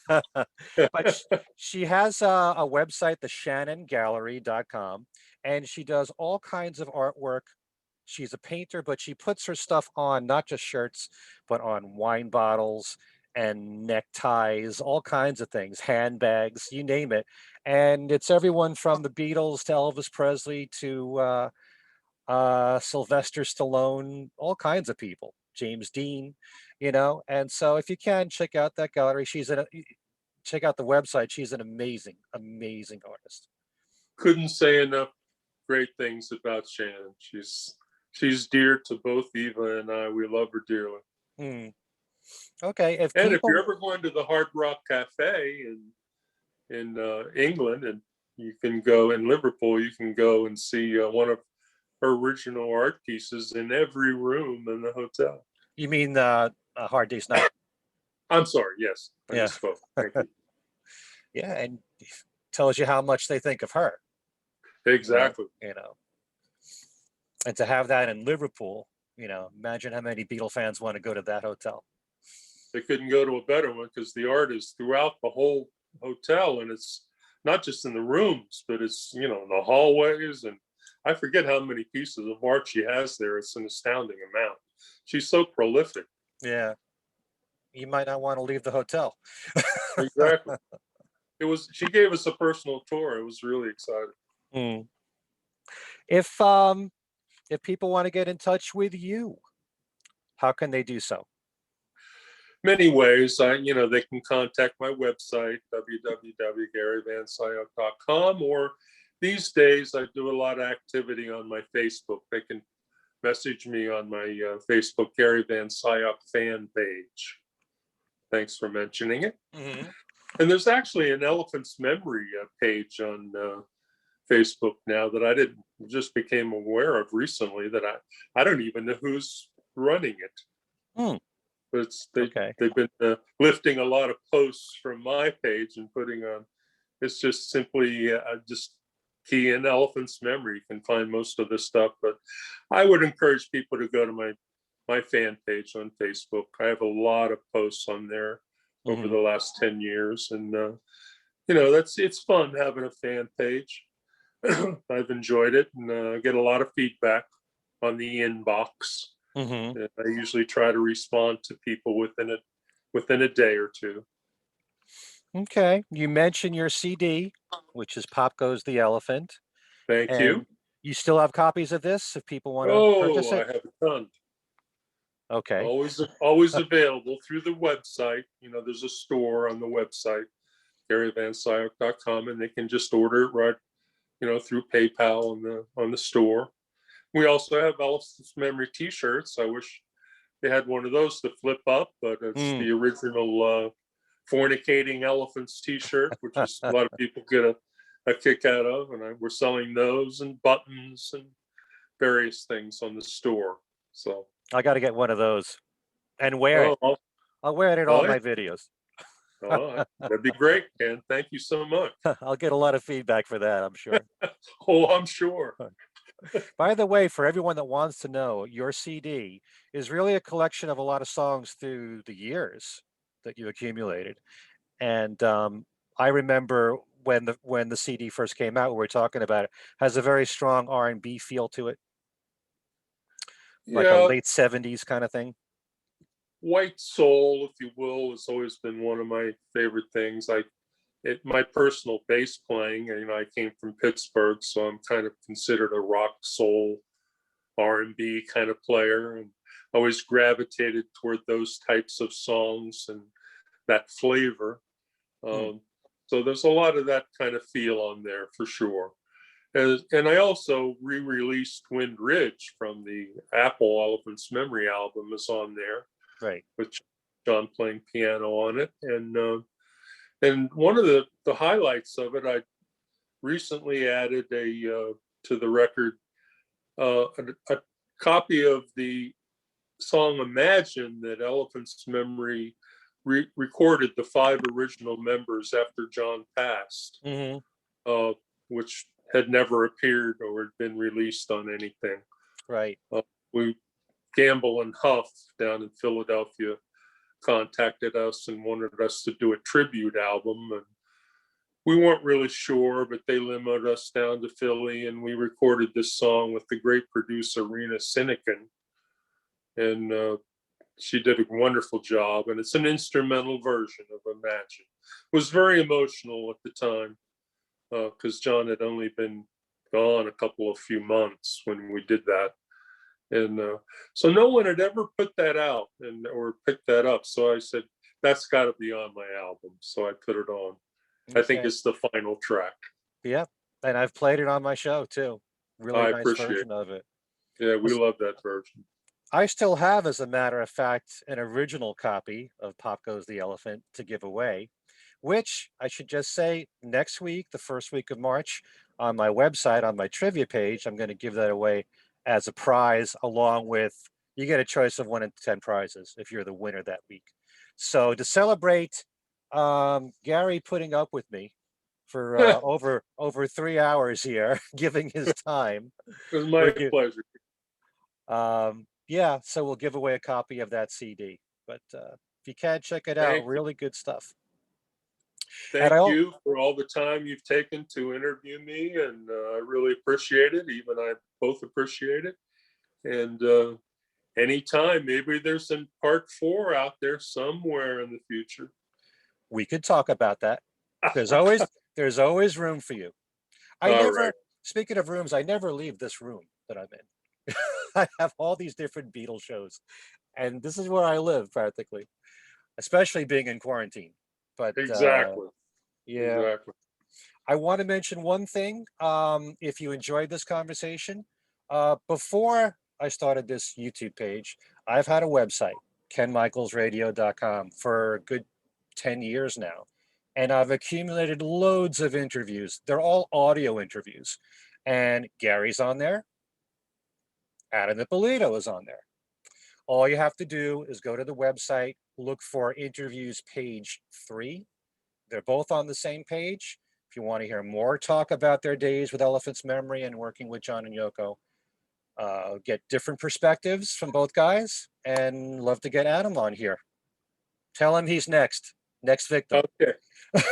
Speaker 1: she has a website, theshannongallery.com, and she does all kinds of artwork. She's a painter, but she puts her stuff on not just shirts, but on wine bottles and neckties, all kinds of things, handbags, you name it. And it's everyone from the Beatles to Elvis Presley to Sylvester Stallone, all kinds of people, James Dean, And so if you can check out that gallery, check out the website. She's an amazing, amazing artist.
Speaker 2: Couldn't say enough great things about Shannon. She's dear to both Eva and I. We love her dearly.
Speaker 1: Okay,
Speaker 2: if you're ever going to the Hard Rock Cafe in England, and you can go in Liverpool, you can go and see one of her original art pieces in every room in the hotel.
Speaker 1: You mean Hard Day's Night?
Speaker 2: I'm sorry. Yes, I
Speaker 1: Yeah.
Speaker 2: misspoke. Thank you.
Speaker 1: Yeah, and tells you how much they think of her.
Speaker 2: Exactly.
Speaker 1: And to have that in Liverpool, imagine how many Beatle fans want to go to that hotel.
Speaker 2: They couldn't go to a better one because the art is throughout the whole hotel, and it's not just in the rooms, but it's in the hallways, and I forget how many pieces of art she has there. It's an astounding amount. She's so prolific.
Speaker 1: Yeah, you might not want to leave the hotel.
Speaker 2: Exactly. She gave us a personal tour. It was really exciting.
Speaker 1: If people want to get in touch with you, how can they do so?
Speaker 2: Many ways. They can contact my website, www.garyvanscyoc.com, or these days I do a lot of activity on my Facebook. They can message me on my Facebook Gary Van Scyoc fan page. Thanks for mentioning it. And there's actually an Elephant's Memory page on Facebook now that I didn't just became aware of recently that I don't even know who's running it.
Speaker 1: Hmm.
Speaker 2: But
Speaker 1: Okay.
Speaker 2: they've been lifting a lot of posts from my page and putting on. It's just simply just key in Elephant's Memory. You can find most of this stuff, but I would encourage people to go to my fan page on Facebook. I have a lot of posts on there over
Speaker 1: Mhm.
Speaker 2: the last 10 years, and you know, it's fun having a fan page. I've enjoyed it, and get a lot of feedback on the inbox.
Speaker 1: Mhm.
Speaker 2: And I usually try to respond to people within a day or two.
Speaker 1: Okay. You mentioned your CD, which is Pop Goes the Elephant,
Speaker 2: Thank you.
Speaker 1: and you still have copies of this if people want to purchase
Speaker 2: Oh, I
Speaker 1: it?
Speaker 2: have a ton.
Speaker 1: Okay.
Speaker 2: Always available through the website. You know, there's a store on the website, GaryVanScyoc.com, and they can just order it right, you know, through PayPal on the store. We also have Elephant's Memory T-shirts. I wish they had one of those to flip up, but it's
Speaker 1: Mm.
Speaker 2: the original fornicating elephants T-shirt, which is a lot of people get a kick out of, and we're selling those and buttons and various things on the store. So,
Speaker 1: I got to get one of those and wear it.
Speaker 2: oh,
Speaker 1: I'll wear it in all
Speaker 2: oh,
Speaker 1: my videos.
Speaker 2: oh, that'd be great, Ken. Thank you so much.
Speaker 1: I'll get a lot of feedback for that, I'm sure.
Speaker 2: Oh, I'm sure.
Speaker 1: By the way, for everyone that wants to know, your CD is really a collection of a lot of songs through the years that you accumulated. And I remember when the CD first came out, we were talking about it, has a very strong R&B feel to it, like a
Speaker 2: Yeah,
Speaker 1: late 70s kind of thing.
Speaker 2: white soul, if you will, has always been one of my favorite things. My personal bass playing, you know, I came from Pittsburgh, so I'm kind of considered a rock soul R&B kind of player, and always gravitated toward those types of songs and that flavor.
Speaker 1: Hmm.
Speaker 2: So there's a lot of that kind of feel on there for sure. And I also re-released Wind Ridge from the Apple Elephant's Memory album is on there,
Speaker 1: Right.
Speaker 2: with John playing piano on it. And one of the highlights of it, I recently added to the record a copy of the song Imagine that Elephant's Memory recorded the 5 original members after John passed,
Speaker 1: Hmm.
Speaker 2: uh, which had never appeared or had been released on anything.
Speaker 1: Right.
Speaker 2: We Gamble and Huff down in Philadelphia contacted us and wanted us to do a tribute album, and we weren't really sure, but they limoed us down to Philly, and we recorded this song with the great producer Rena Sinekin, and she did a wonderful job. And it's an instrumental version of Imagine. It was very emotional at the time because John had only been gone a few months when we did that. And so no one had ever put that out or picked that up. So I said, that's got to be on my album. So I put it on. I think
Speaker 1: Okay.
Speaker 2: it's the final track.
Speaker 1: Yep. And I've played it on my show too. Really
Speaker 2: I
Speaker 1: nice
Speaker 2: appreciate it.
Speaker 1: version of it.
Speaker 2: Yeah, we love that version.
Speaker 1: I still have, as a matter of fact, an original copy of Pop Goes the Elephant to give away, which I should just say next week, the first week of March, on my website, on my trivia page, I'm going to give that away as a prize, along with, you get a choice of 1 in 10 prizes if you're the winner that week. So to celebrate Gary putting up with me for
Speaker 2: It
Speaker 1: over 3 hours here, giving his time,
Speaker 2: was my
Speaker 1: we're give,
Speaker 2: pleasure.
Speaker 1: yeah, so we'll give away a copy of that CD. But if you can, check it out.
Speaker 2: Thank you.
Speaker 1: Really good stuff. And
Speaker 2: Thank you for all the time you've taken to interview me, and I really appreciate it. Even I both appreciate it. And anytime, maybe there's some part 4 out there somewhere in the future.
Speaker 1: we could talk about that. There's always there's always room for you. I
Speaker 2: All
Speaker 1: never,
Speaker 2: right.
Speaker 1: speaking of rooms, I never leave this room that I'm in. I have all these different Beatles shows, and this is where I live practically, especially being in quarantine. But
Speaker 2: Exactly.
Speaker 1: yeah,
Speaker 2: Exactly.
Speaker 1: I want to mention one thing. If you enjoyed this conversation, before I started this YouTube page, I've had a website, kenmichaelsradio.com, for a good 10 years now. and I've accumulated loads of interviews. They're all audio interviews. And Gary's on there. Adam Ippolito is on there. All you have to do is go to the website, look for interviews page 3. They're both on the same page. If you want to hear more talk about their days with Elephant's Memory and working with John and Yoko, get different perspectives from both guys, and love to get Adam on here. Tell him he's next victim.
Speaker 2: Okay.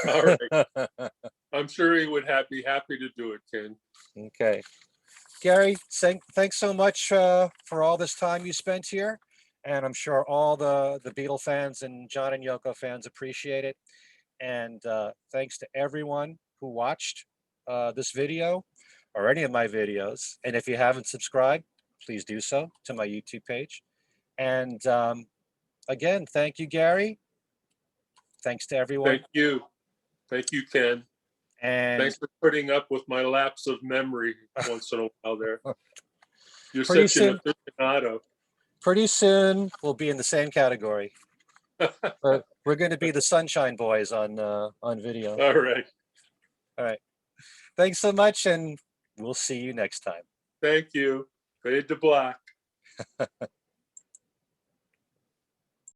Speaker 2: All right. I'm sure he would be happy to do it, Ken.
Speaker 1: Okay. Gary, thanks so much for all this time you spent here. And I'm sure all the Beatle fans and John and Yoko fans appreciate it. And thanks to everyone who watched this video or any of my videos. And if you haven't subscribed, please do so to my YouTube page. And again, thank you, Gary. Thanks to everyone.
Speaker 2: Thank you. Thank you, Ken.
Speaker 1: And
Speaker 2: thanks for putting up with my lapse of memory once in a while there. You're
Speaker 1: Pretty
Speaker 2: such an aficionado.
Speaker 1: Pretty soon we'll be in the same category. We're going to be the Sunshine Boys on video.
Speaker 2: All right.
Speaker 1: All right. Thanks so much, and we'll see you next time.
Speaker 2: Thank you. Fade to black.